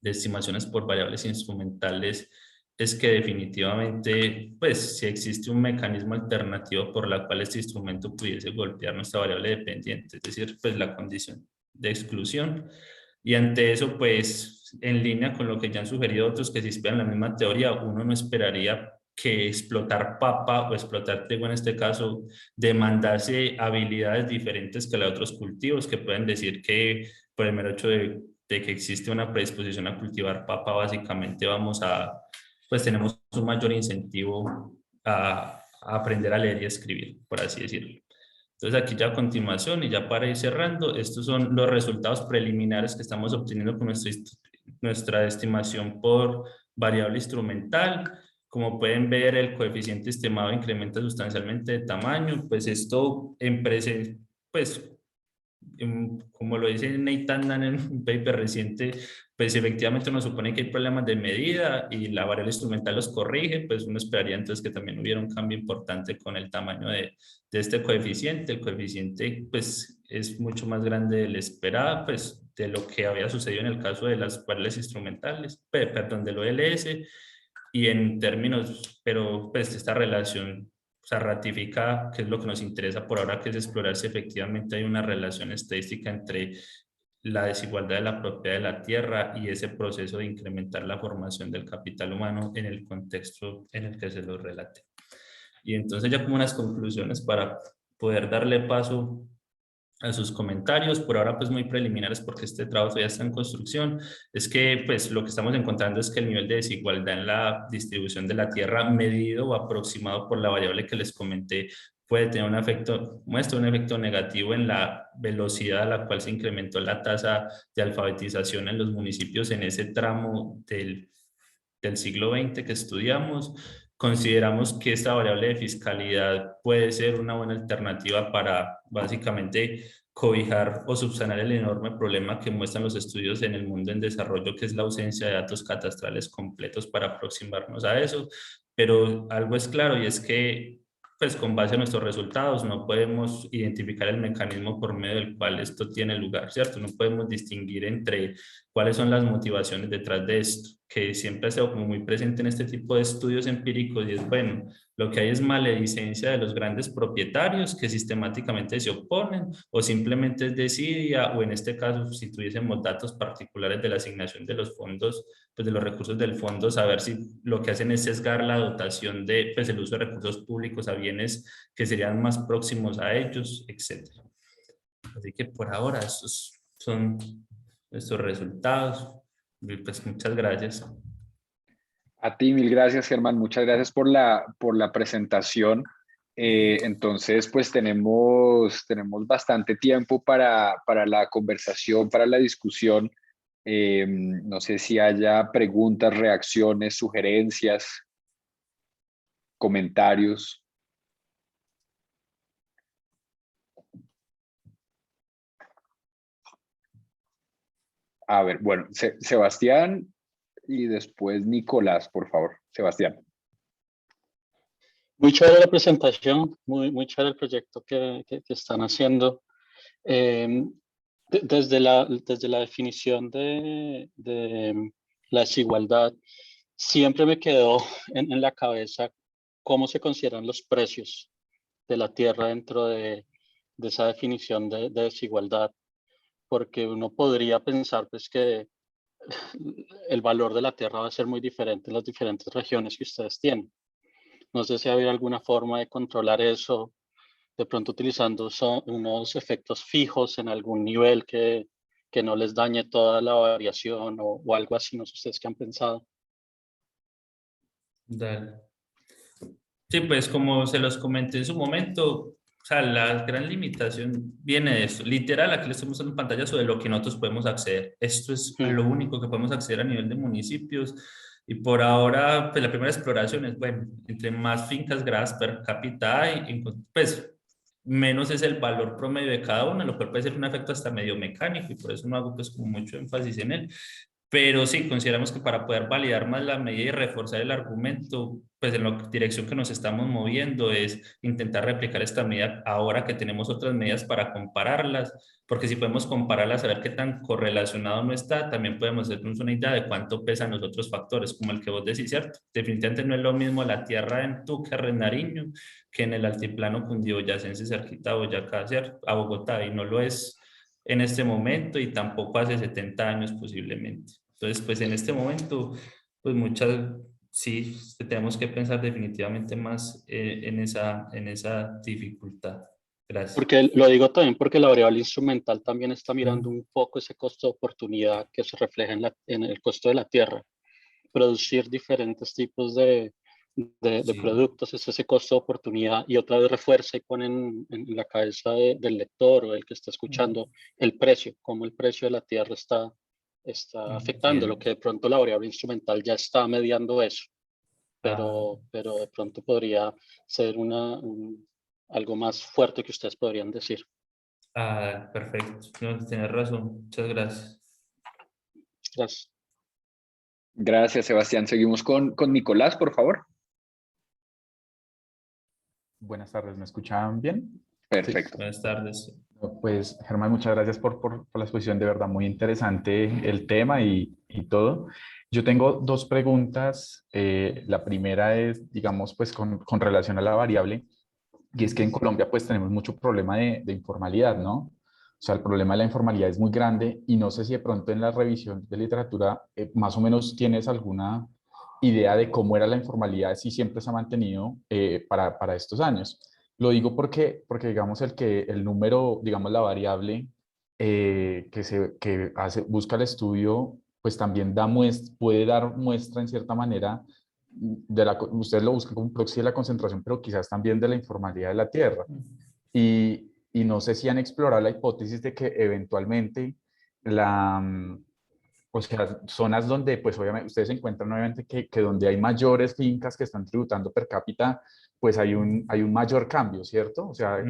estimaciones por variables instrumentales es que definitivamente, pues, si existe un mecanismo alternativo por la cual este instrumento pudiese golpear nuestra variable dependiente, es decir, pues la condición de exclusión. Y ante eso, pues, en línea con lo que ya han sugerido otros que se inspiran en la misma teoría, uno no esperaría que explotar papa o explotar trigo en este caso demandase habilidades diferentes que la de otros cultivos, que pueden decir que por el mero hecho de que existe una predisposición a cultivar papa, básicamente pues tenemos un mayor incentivo a aprender a leer y escribir, por así decirlo. Entonces aquí ya a continuación y ya para ir cerrando, estos son los resultados preliminares que estamos obteniendo con nuestra estimación por variable instrumental. Como pueden ver, el coeficiente estimado incrementa sustancialmente de tamaño, pues esto pues como lo dice Nathan Nunn en un paper reciente, pues efectivamente uno supone que hay problemas de medida y la variable instrumental los corrige, pues uno esperaría entonces que también hubiera un cambio importante con el tamaño de este coeficiente. El coeficiente pues es mucho más grande del esperado, pues de lo que había sucedido en el caso de las variables instrumentales, perdón, del OLS, y en términos, pero pues esta relación, o sea, ratifica que es lo que nos interesa por ahora, que es explorar si efectivamente hay una relación estadística entre la desigualdad de la propiedad de la tierra y ese proceso de incrementar la formación del capital humano en el contexto en el que se lo relate. Y entonces ya como unas conclusiones para poder darle paso a sus comentarios. Por ahora, pues muy preliminares porque este trabajo todavía está en construcción. Es que, pues, lo que estamos encontrando es que el nivel de desigualdad en la distribución de la tierra, medido o aproximado por la variable que les comenté, puede tener un efecto, muestra un efecto negativo en la velocidad a la cual se incrementó la tasa de alfabetización en los municipios en ese tramo del siglo XX que estudiamos. Consideramos que esta variable de fiscalidad puede ser una buena alternativa para básicamente cobijar o subsanar el enorme problema que muestran los estudios en el mundo en desarrollo, que es la ausencia de datos catastrales completos para aproximarnos a eso. Pero algo es claro y es que, pues con base a nuestros resultados, no podemos identificar el mecanismo por medio del cual esto tiene lugar, ¿cierto? No podemos distinguir entre cuáles son las motivaciones detrás de esto, que siempre ha estado como muy presente en este tipo de estudios empíricos y es, bueno, lo que hay es maledicencia de los grandes propietarios que sistemáticamente se oponen o simplemente es desidia o en este caso, si tuviésemos datos particulares de la asignación de los fondos, pues de los recursos del fondo, saber si lo que hacen es sesgar la dotación de, pues el uso de recursos públicos a bienes que serían más próximos a ellos, etcétera. Así que por ahora esos son nuestros resultados. Y pues muchas gracias. A ti, mil gracias, Germán. Muchas gracias por la presentación. Entonces, pues tenemos bastante tiempo para la conversación, para la discusión. No sé si haya preguntas, reacciones, sugerencias, comentarios. A ver, bueno, Sebastián y después Nicolás, por favor. Sebastián. Muy chévere la presentación, muy chévere el proyecto que están haciendo. Desde la definición de la desigualdad, siempre me quedó en la cabeza cómo se consideran los precios de la tierra dentro de esa definición de desigualdad, porque uno podría pensar pues, que el valor de la tierra va a ser muy diferente en las diferentes regiones que ustedes tienen. No sé si había alguna forma de controlar eso, de pronto utilizando unos efectos fijos en algún nivel que no les dañe toda la variación o algo así, no sé ustedes qué han pensado. Dale. Sí, pues como se los comenté en su momento, o sea, la gran limitación viene de esto. Literal, aquí les estoy mostrando en pantalla sobre lo que nosotros podemos acceder. Esto es lo único que podemos acceder a nivel de municipios. Y por ahora, pues la primera exploración es, bueno, entre más fincas gradas per cápita hay, pues menos es el valor promedio de cada una, lo cual puede ser un efecto hasta medio mecánico y por eso no hago pues como mucho énfasis en él. Pero sí, consideramos que para poder validar más la medida y reforzar el argumento, pues en la dirección que nos estamos moviendo es intentar replicar esta medida ahora que tenemos otras medidas para compararlas, porque si podemos compararlas, saber qué tan correlacionado no está, también podemos hacernos una idea de cuánto pesan los otros factores, como el que vos decís, ¿cierto? Definitivamente no es lo mismo la tierra en Túquerres, en Nariño, que en el altiplano cundiboyacense cerquita a Boyacá, ¿cierto? A Bogotá, y no lo es en este momento y tampoco hace 70 años posiblemente. Entonces, pues en este momento, pues sí, tenemos que pensar definitivamente más en esa dificultad. Gracias. Porque lo digo también porque la variable instrumental también está mirando un poco ese costo de oportunidad que se refleja en el costo de la tierra. Producir diferentes tipos de productos es ese costo de oportunidad y otra vez refuerza y pone en la cabeza del lector o el que está escuchando el precio, cómo el precio de la tierra está afectando, lo que de pronto la variable instrumental ya está mediando eso, pero de pronto podría ser algo más fuerte que ustedes podrían decir. Perfecto, no, tienes razón, muchas gracias. Gracias. Gracias, Sebastián. Seguimos con Nicolás, por favor. Buenas tardes, ¿me escuchan bien? Perfecto. Sí, buenas tardes. Pues, Germán, muchas gracias por la exposición, de verdad muy interesante el tema y todo. Yo tengo dos preguntas. La primera es, digamos, pues con relación a la variable, y es que en Colombia pues tenemos mucho problema de informalidad, ¿no? O sea, el problema de la informalidad es muy grande y no sé si de pronto en la revisión de literatura más o menos tienes alguna idea de cómo era la informalidad, si siempre se ha mantenido para estos años. Lo digo porque digamos, el número, digamos, la variable busca el estudio, pues también puede dar muestra en cierta manera ustedes lo buscan como un proxy de la concentración, pero quizás también de la informalidad de la Tierra. Y no sé si han explorado la hipótesis de que eventualmente o sea, zonas donde, pues obviamente, ustedes encuentran obviamente que donde hay mayores fincas que están tributando per cápita, pues hay un mayor cambio, ¿cierto? O sea,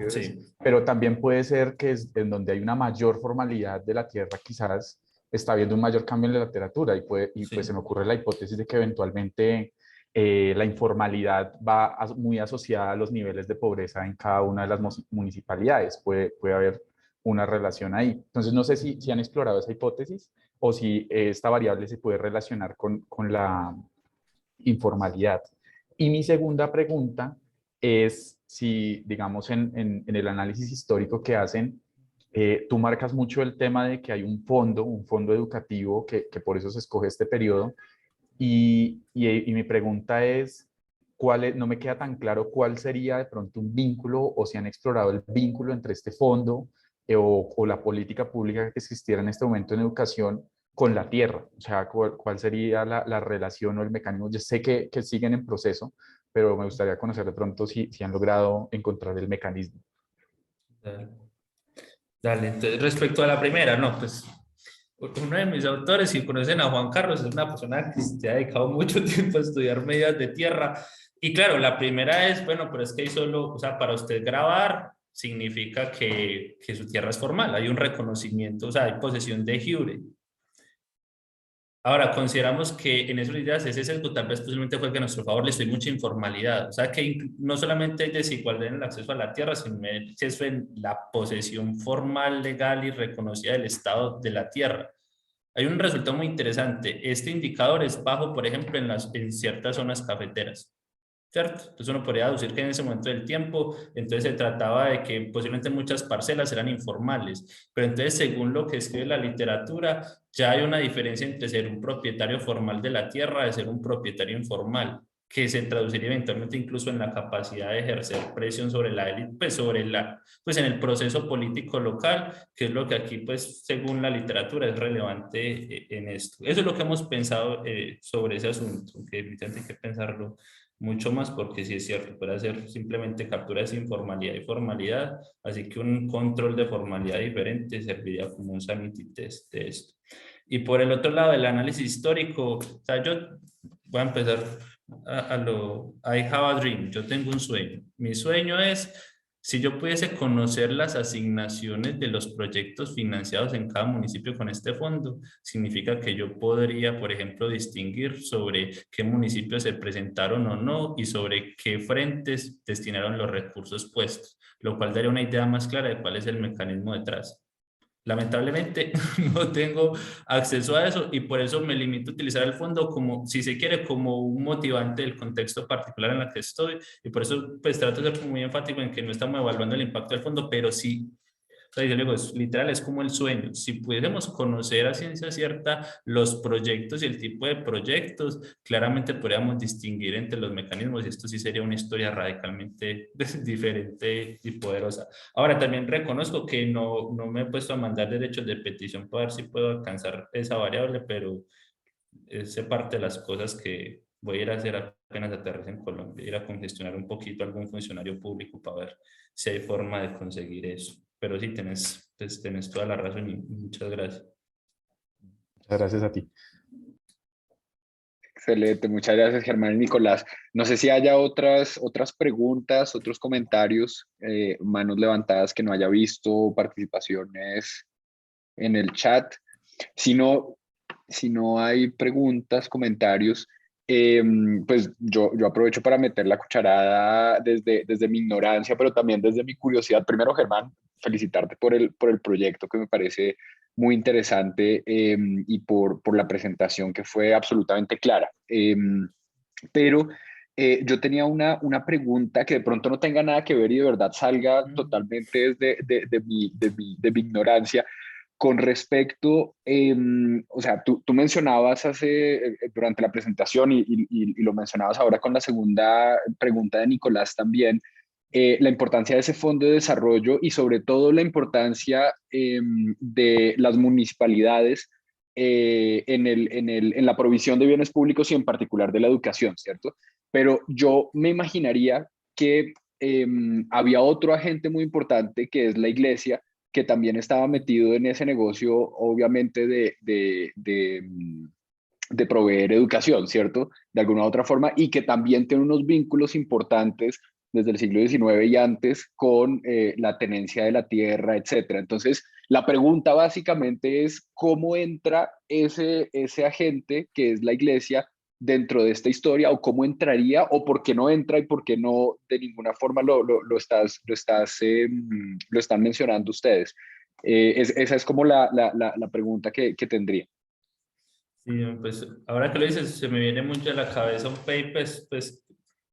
Sí, pero también puede ser que en donde hay una mayor formalidad de la tierra, quizás está habiendo un mayor cambio en la literatura y pues se me sí. ocurre la hipótesis de que eventualmente la informalidad va muy asociada a los niveles de pobreza en cada una de las municipalidades. Puede haber una relación ahí. Entonces, no sé si han explorado esa hipótesis o si esta variable se puede relacionar con la informalidad. Y mi segunda pregunta es si, digamos, en el análisis histórico que hacen, tú marcas mucho el tema de que hay un fondo educativo que por eso se escoge este periodo. Y mi pregunta es, no me queda tan claro cuál sería de pronto un vínculo o si han explorado el vínculo entre este fondo o la política pública que existiera en este momento en educación con la tierra. O sea, cuál sería la relación o el mecanismo. Yo sé que siguen en proceso, pero me gustaría conocer de pronto si han logrado encontrar el mecanismo. Dale. Dale, entonces respecto a la primera, no, pues uno de mis autores, si conocen a Juan Carlos, es una persona que se ha dedicado mucho tiempo a estudiar medidas de tierra. Y claro, la primera es, bueno, pero es que hay solo, o sea, para usted grabar significa que su tierra es formal, hay un reconocimiento, o sea, hay posesión de jure. Ahora, consideramos que en esos días ese sesgo tal vez posiblemente fue que a nuestro favor les doy mucha informalidad. O sea, que no solamente hay desigualdad en el acceso a la tierra, sino el acceso en la posesión formal, legal y reconocida del Estado de la tierra. Hay un resultado muy interesante. Este indicador es bajo, por ejemplo, en ciertas zonas cafeteras. ¿Cierto? Entonces uno podría deducir que en ese momento del tiempo, entonces se trataba de que posiblemente muchas parcelas eran informales, pero entonces según lo que escribe la literatura, ya hay una diferencia entre ser un propietario formal de la tierra de ser un propietario informal, que se traduciría eventualmente incluso en la capacidad de ejercer presión sobre la élite, pues en el proceso político local, que es lo que aquí, pues según la literatura, es relevante en esto. Eso es lo que hemos pensado sobre ese asunto, que evidentemente hay que pensarlo mucho más porque sí es cierto, puede hacer simplemente capturas de informalidad y formalidad, así que un control de formalidad diferente serviría como un sanity test de esto. Y por el otro lado, el análisis histórico, o sea, yo voy a empezar I have a dream, yo tengo un sueño. Mi sueño es, si yo pudiese conocer las asignaciones de los proyectos financiados en cada municipio con este fondo, significa que yo podría, por ejemplo, distinguir sobre qué municipios se presentaron o no y sobre qué frentes destinaron los recursos puestos, lo cual daría una idea más clara de cuál es el mecanismo detrás. Lamentablemente no tengo acceso a eso y por eso me limito a utilizar el fondo como, si se quiere, como un motivante del contexto particular en el que estoy y por eso pues trato de ser muy enfático en que no estamos evaluando el impacto del fondo, pero sí, o sea, yo digo, literal, es como el sueño. Si pudiésemos conocer a ciencia cierta los proyectos y el tipo de proyectos, claramente podríamos distinguir entre los mecanismos y esto sí sería una historia radicalmente diferente y poderosa. Ahora, también reconozco que no me he puesto a mandar derechos de petición para ver si puedo alcanzar esa variable, pero es parte de las cosas que voy a ir a hacer apenas aterrice en Colombia, ir a congestionar un poquito a algún funcionario público para ver si hay forma de conseguir eso. Pero sí, tenés toda la razón y muchas gracias. Muchas gracias a ti. Excelente, muchas gracias Germán y Nicolás. No sé si haya otras preguntas, otros comentarios, manos levantadas que no haya visto, participaciones en el chat. Si no hay preguntas, comentarios, pues yo aprovecho para meter la cucharada desde mi ignorancia, pero también desde mi curiosidad. Primero, Germán, felicitarte por el proyecto que me parece muy interesante y por la presentación que fue absolutamente clara. Pero yo tenía una pregunta que de pronto no tenga nada que ver y de verdad salga totalmente de mi ignorancia con respecto, o sea, tú mencionabas durante la presentación y lo mencionabas ahora con la segunda pregunta de Nicolás también, la importancia de ese fondo de desarrollo y sobre todo la importancia de las municipalidades en la provisión de bienes públicos y en particular de la educación, ¿cierto? Pero yo me imaginaría que había otro agente muy importante que es la iglesia, que también estaba metido en ese negocio, obviamente, de proveer educación, ¿cierto? De alguna u otra forma, y que también tiene unos vínculos importantes desde el siglo XIX y antes con la tenencia de la tierra, etcétera. Entonces, la pregunta básicamente es cómo entra ese agente que es la iglesia dentro de esta historia, o cómo entraría, o por qué no entra y por qué no de ninguna forma lo están mencionando ustedes. Esa es como la pregunta que tendría. Sí, pues ahora que lo dices, se me viene mucho a la cabeza un paper, pues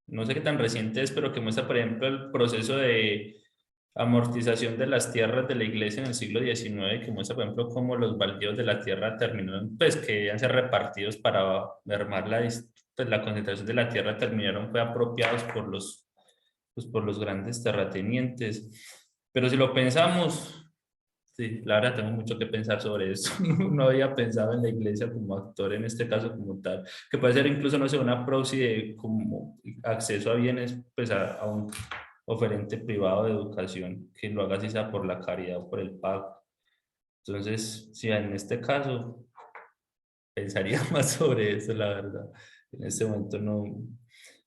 no sé qué tan reciente es, pero que muestra, por ejemplo, el proceso de amortización de las tierras de la iglesia en el siglo XIX, que muestra, por ejemplo, cómo los baldíos de la tierra terminaron, pues que debían ser repartidos para mermar pues, la concentración de la tierra, terminaron fue apropiados por los grandes terratenientes. Pero si lo pensamos, sí, la verdad tengo mucho que pensar sobre eso. No había pensado en la iglesia como actor en este caso como tal, que puede ser incluso, no sé, una proxy de como acceso a bienes, pues a un oferente privado de educación, que lo haga si sea por la caridad o por el pago. Entonces, sí, en este caso, pensaría más sobre eso, la verdad. En este momento no,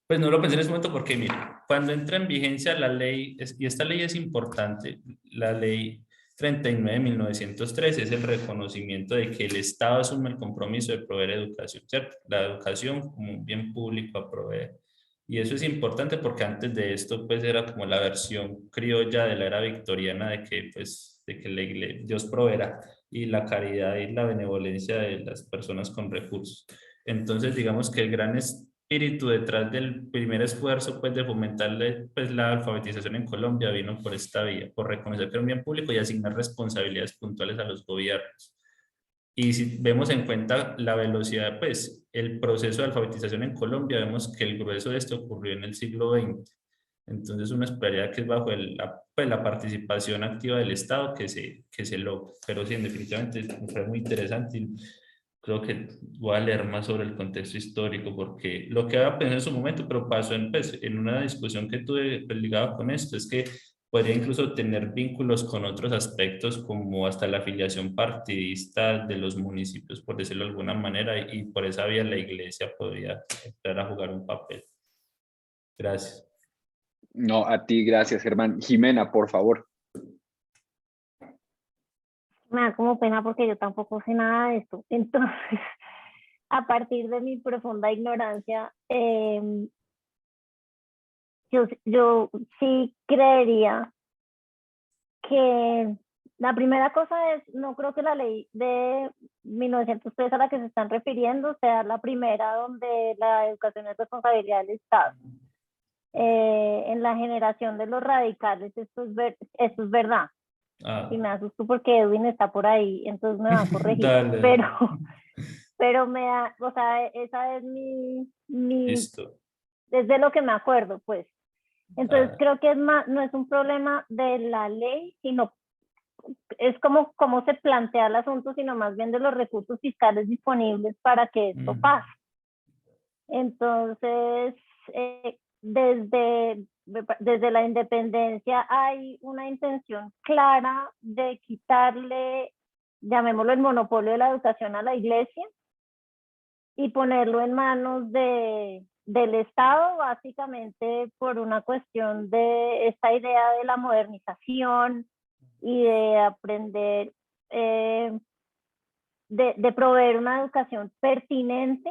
pues no lo pensé en ese momento porque, mira, cuando entra en vigencia la ley, y esta ley es importante, la ley 39 de 1913 es el reconocimiento de que el Estado asume el compromiso de proveer educación, ¿cierto? La educación como un bien público a proveer. Y eso es importante porque antes de esto, pues era como la versión criolla de la era victoriana de que, pues, de que Dios proveerá y la caridad y la benevolencia de las personas con recursos. Entonces, digamos que el gran espíritu detrás del primer esfuerzo pues, de fomentar pues, la alfabetización en Colombia vino por esta vía, por reconocer que era un bien público y asignar responsabilidades puntuales a los gobiernos. Y si vemos en cuenta la velocidad, pues el proceso de alfabetización en Colombia, vemos que el grueso de esto ocurrió en el siglo XX. Entonces uno esperaría que es bajo pues, la participación activa del Estado que se logre. Pero sí, definitivamente fue muy interesante y creo que voy a leer más sobre el contexto histórico porque lo que había pensado en su momento, pero pasó pues, en una discusión que tuve pues, ligada con esto, es que podría incluso tener vínculos con otros aspectos como hasta la afiliación partidista de los municipios, por decirlo de alguna manera, y por esa vía la iglesia podría entrar a jugar un papel. Gracias. No, a ti, gracias, Germán. Jimena, por favor. Me da como pena porque yo tampoco sé nada de esto. Entonces, a partir de mi profunda ignorancia, yo sí creería que la primera cosa es, no creo que la ley de 1903 a la que se están refiriendo sea la primera donde la educación es responsabilidad del Estado. En la generación de los radicales esto es verdad. Y me asusto porque Edwin está por ahí, entonces me va a corregir. Dale. Pero me da, o sea, esa es mi Listo. desde lo que me acuerdo, pues. Entonces creo que no es un problema de la ley, sino es como cómo se plantea el asunto, sino más bien de los recursos fiscales disponibles para que esto pase. Entonces, desde la independencia hay una intención clara de quitarle, llamémoslo, el monopolio de la educación a la iglesia y ponerlo en manos del Estado, básicamente por una cuestión de esta idea de la modernización y de aprender, de proveer una educación pertinente,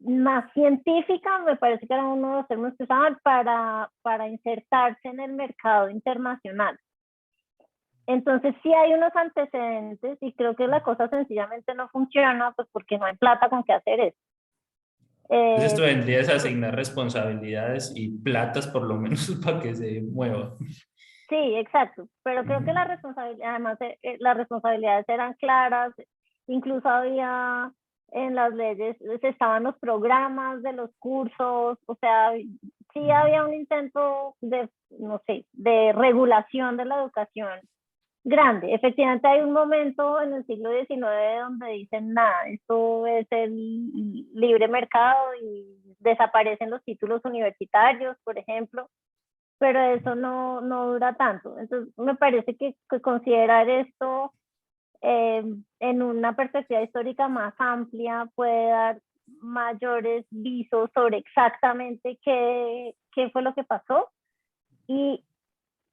más científica, me parece que era uno de los términos que usaban, para insertarse en el mercado internacional. Entonces sí hay unos antecedentes y creo que la cosa sencillamente no funciona, pues porque no hay plata con qué hacer eso. Entonces esto vendría a asignar responsabilidades y platas por lo menos para que se mueva. Sí, exacto, pero creo que además las responsabilidades eran claras, incluso había en las leyes, estaban los programas de los cursos, o sea, sí había un intento de, no sé, de regulación de la educación grande. Efectivamente hay un momento en el siglo XIX donde dicen, nada, esto es el libre mercado y desaparecen los títulos universitarios, por ejemplo, pero eso no dura tanto. Entonces me parece que considerar esto en una perspectiva histórica más amplia puede dar mayores visos sobre exactamente qué fue lo que pasó. Y,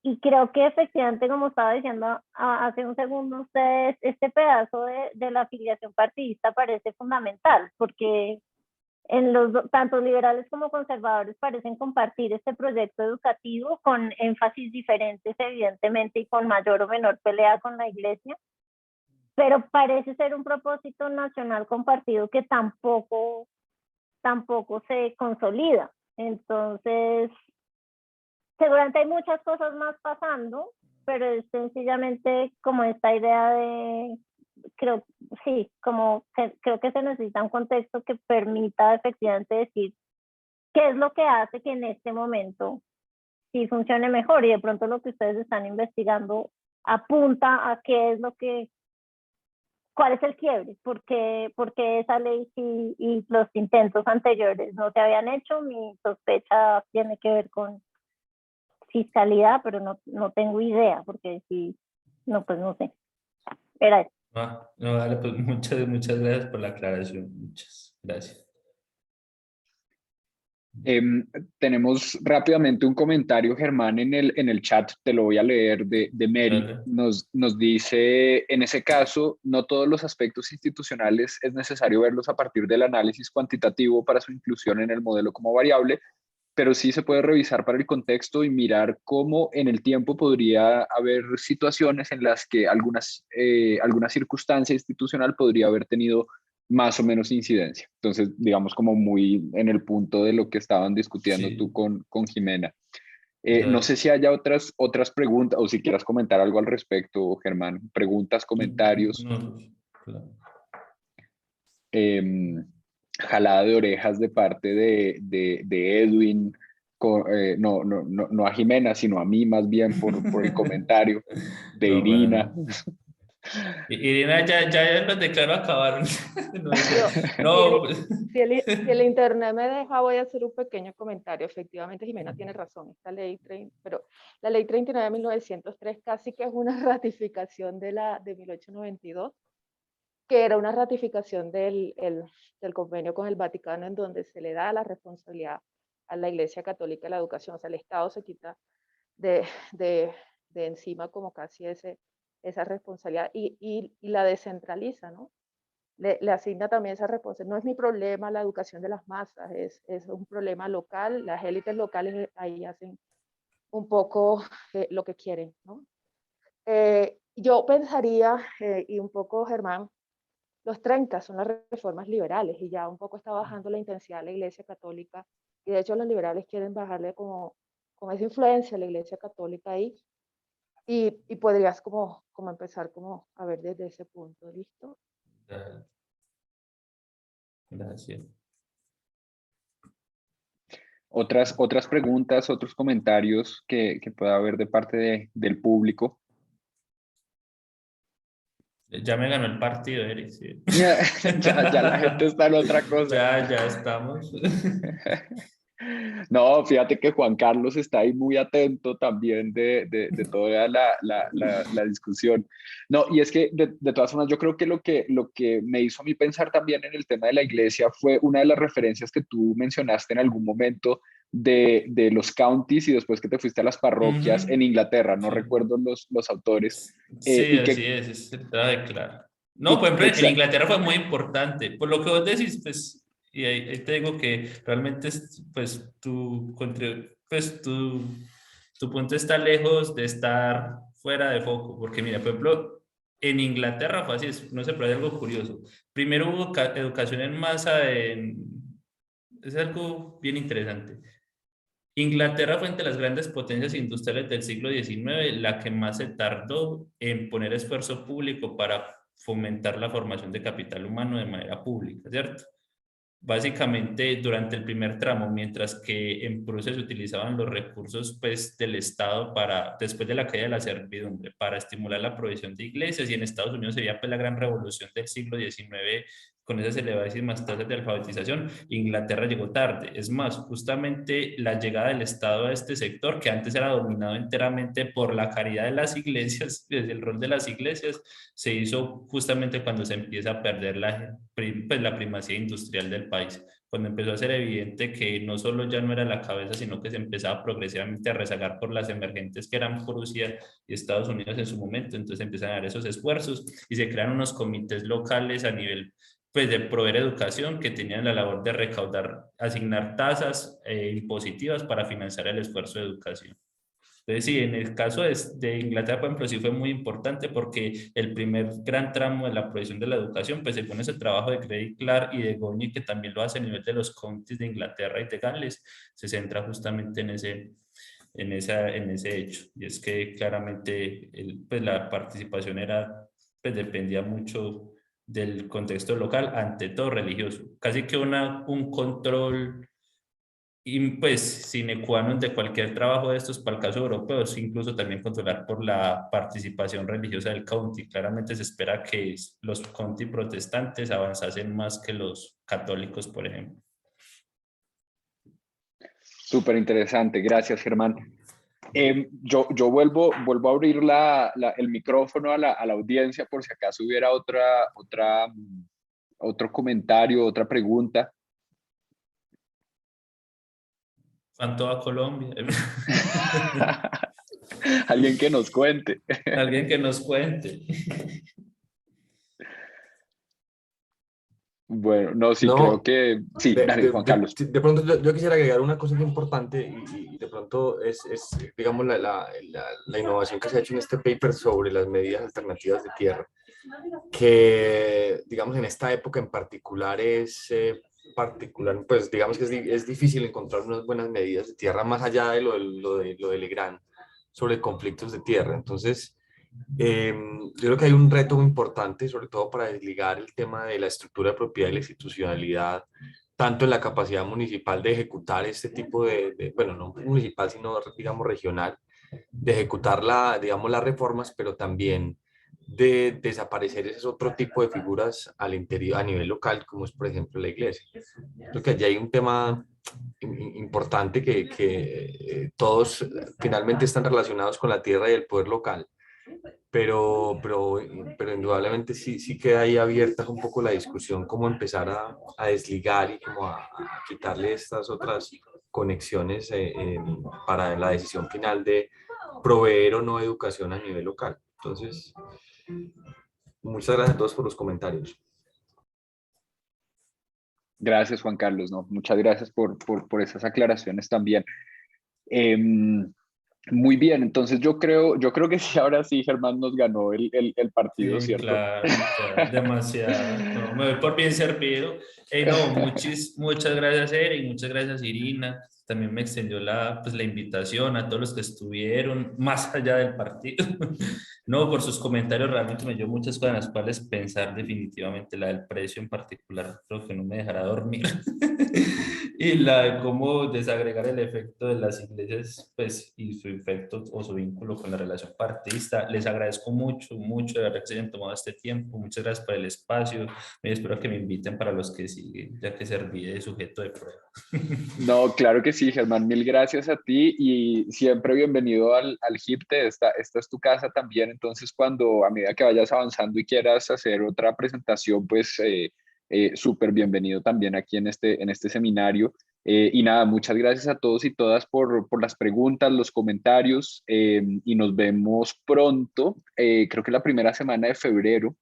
y creo que efectivamente, como estaba diciendo hace un segundo ustedes, este pedazo de la afiliación partidista parece fundamental, porque en tanto liberales como conservadores parecen compartir este proyecto educativo con énfasis diferentes, evidentemente, y con mayor o menor pelea con la iglesia, pero parece ser un propósito nacional compartido que tampoco se consolida. Entonces, seguramente hay muchas cosas más pasando, pero es sencillamente como esta idea de, creo que se necesita un contexto que permita efectivamente decir qué es lo que hace que en este momento sí funcione mejor, y de pronto lo que ustedes están investigando apunta a qué es lo que, cuál es el quiebre, porque esa ley sí y los intentos anteriores no se habían hecho. Mi sospecha tiene que ver con fiscalidad, pero no tengo idea, porque sí, no, pues no sé. Era eso. No, dale, pues muchas gracias por la aclaración. Muchas gracias. Tenemos rápidamente un comentario, Germán, en el chat, te lo voy a leer, de Mary. Dale. Nos dice, en ese caso, no todos los aspectos institucionales es necesario verlos a partir del análisis cuantitativo para su inclusión en el modelo como variable, pero sí se puede revisar para el contexto y mirar cómo en el tiempo podría haber situaciones en las que alguna circunstancia institucional podría haber tenido más o menos incidencia. Entonces, digamos como muy en el punto de lo que estaban discutiendo Sí, tú con Jimena. No dale. sé si haya otras preguntas o si quieras comentar algo al respecto, Germán. Preguntas, comentarios, No, claro. jalada de orejas de parte de Edwin, no a Jimena, sino a mí más bien por el comentario de No, para Irina. nada. Irina, ya los declaro acabaron. No, Yo, si no, el, si el internet me deja, voy a hacer un pequeño comentario. Efectivamente, Jimena tiene razón. Esta ley, pero la ley 39 de 1903 casi que es una ratificación de 1892, que era una ratificación del convenio con el Vaticano, en donde se le da la responsabilidad a la Iglesia Católica de la educación. O sea, el Estado se quita de, de, de encima como casi esa responsabilidad y la descentraliza, ¿no? Le asigna también esa responsabilidad. No es mi problema la educación de las masas, es un problema local. Las élites locales ahí hacen un poco lo que quieren, ¿no? Yo pensaría, y un poco Germán, los 30 son las reformas liberales y ya un poco está bajando la intensidad de la Iglesia Católica, y de hecho los liberales quieren bajarle como esa influencia a la Iglesia Católica ahí, y podrías como empezar como a ver desde ese punto, ¿listo? gracias. Otras preguntas, otros comentarios que pueda haber de parte del público. Ya me ganó el partido, Eric. Sí. Ya la gente está en otra cosa. Ya estamos. No, fíjate que Juan Carlos está ahí muy atento también de toda la discusión. No, y es que de todas formas yo creo que lo que me hizo a mí pensar también en el tema de la iglesia fue una de las referencias que tú mencionaste en algún momento de los counties y después que te fuiste a las parroquias en Inglaterra, no Sí. recuerdo los autores. Sí, y así que, es está de claro. No, por ejemplo, en Inglaterra fue muy importante. Por lo que vos decís, pues, y ahí te digo que realmente, pues, pues, tu punto está lejos de estar fuera de foco. Porque, mira, por ejemplo, en Inglaterra fue así, no sé, pero hay algo curioso. Primero hubo educación en masa, es algo bien interesante. Inglaterra fue entre las grandes potencias industriales del siglo XIX la que más se tardó en poner esfuerzo público para fomentar la formación de capital humano de manera pública, ¿cierto? Básicamente, durante el primer tramo, mientras que en Prusia se utilizaban los recursos pues, del Estado para, después de la caída de la servidumbre, para estimular la provisión de iglesias, y en Estados Unidos se veía pues, la gran revolución del siglo XIX con esas elevadísimas tasas de alfabetización, Inglaterra llegó tarde. Es más, justamente la llegada del Estado a este sector, que antes era dominado enteramente por la caridad de las iglesias, desde el rol de las iglesias, se hizo justamente cuando se empieza a perder pues, la primacía industrial del país, cuando empezó a ser evidente que no solo ya no era la cabeza, sino que se empezaba progresivamente a rezagar por las emergentes que eran Prusia y Estados Unidos en su momento. Entonces empiezan a dar esos esfuerzos y se crean unos comités locales a nivel pues, de proveer educación, que tenían la labor de recaudar, asignar tasas impositivas para financiar el esfuerzo de educación. Entonces, sí, en el caso de Inglaterra, por ejemplo, sí fue muy importante porque el primer gran tramo de la provisión de la educación, pues según ese trabajo de Credit Clark y de Gurney, que también lo hace a nivel de los counties de Inglaterra y de Gales, se centra justamente en ese hecho. Y es que claramente pues la participación era, pues dependía mucho del contexto local, ante todo religioso. Casi que un control y pues sine qua non de cualquier trabajo de estos para el caso europeo, es incluso también controlar por la participación religiosa del county. Claramente se espera que los county protestantes avanzasen más que los católicos, por ejemplo. Súper interesante, gracias Germán. Yo vuelvo a abrir el micrófono a la audiencia por si acaso hubiera otro comentario, otra pregunta. ¿Cuánto va Colombia? Alguien que nos cuente. Alguien que nos cuente. Bueno, no, sí, No, creo que... Sí, dale, Juan Carlos. De pronto yo quisiera agregar una cosa muy importante y de pronto es digamos, la innovación que se ha hecho en este paper sobre las medidas alternativas de tierra, que, digamos, en esta época en particular pues digamos que es difícil encontrar unas buenas medidas de tierra más allá de lo de Legrand sobre conflictos de tierra. Entonces, yo creo que hay un reto muy importante, sobre todo para desligar el tema de la estructura de propiedad y la institucionalidad, tanto en la capacidad municipal de ejecutar este tipo bueno, no municipal, sino, digamos, regional, de ejecutar digamos, las reformas, pero también de desaparecer ese otro tipo de figuras al interior, a nivel local, como es, por ejemplo, la iglesia. Creo que allí hay un tema importante que todos finalmente están relacionados con la tierra y el poder local, pero indudablemente sí queda ahí abierta un poco la discusión, cómo empezar a desligar y como a quitarle estas otras conexiones para la decisión final de proveer o no educación a nivel local. Entonces, muchas gracias a todos por los comentarios. Gracias, Juan Carlos. No, muchas gracias por esas aclaraciones también. Muy bien, entonces yo creo que sí, ahora sí, Germán nos ganó el partido, Sí, ¿cierto? claro, demasiado. No, me voy por bien servido. No, muchas gracias, Eric, muchas gracias, Irina. También me extendió pues, la invitación a todos los que estuvieron más allá del partido. No, por sus comentarios realmente me dio muchas cosas en las cuales pensar definitivamente, la del precio en particular, creo que no me dejará dormir. Y la de cómo desagregar el efecto de las iglesias, pues, y su efecto o su vínculo con la relación partidista. Les agradezco mucho, mucho de verdad que se hayan tomado este tiempo. Muchas gracias por el espacio. Y espero que me inviten para los que siguen, ya que serví de sujeto de prueba. No, claro que sí, Germán, mil gracias a ti y siempre bienvenido al HIPTE. Esta es tu casa también, entonces cuando a medida que vayas avanzando y quieras hacer otra presentación, pues súper bienvenido también aquí en este seminario. Y nada, muchas gracias a todos y todas por las preguntas, los comentarios y nos vemos pronto, creo que la primera semana de febrero,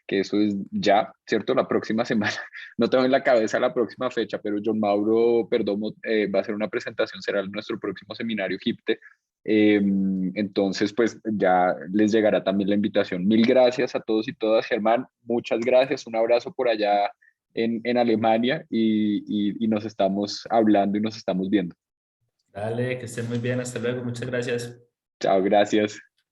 que eso es ya, ¿cierto? La próxima semana. No tengo en la cabeza la próxima fecha, pero John Mauro Perdomo va a hacer una presentación, será nuestro próximo seminario HIPTE. Entonces, pues ya les llegará también la invitación. Mil gracias a todos y todas, Germán. Muchas gracias. Un abrazo por allá en Alemania y nos estamos hablando y nos estamos viendo. Dale, que estén muy bien. Hasta luego. Muchas gracias. Chao, gracias.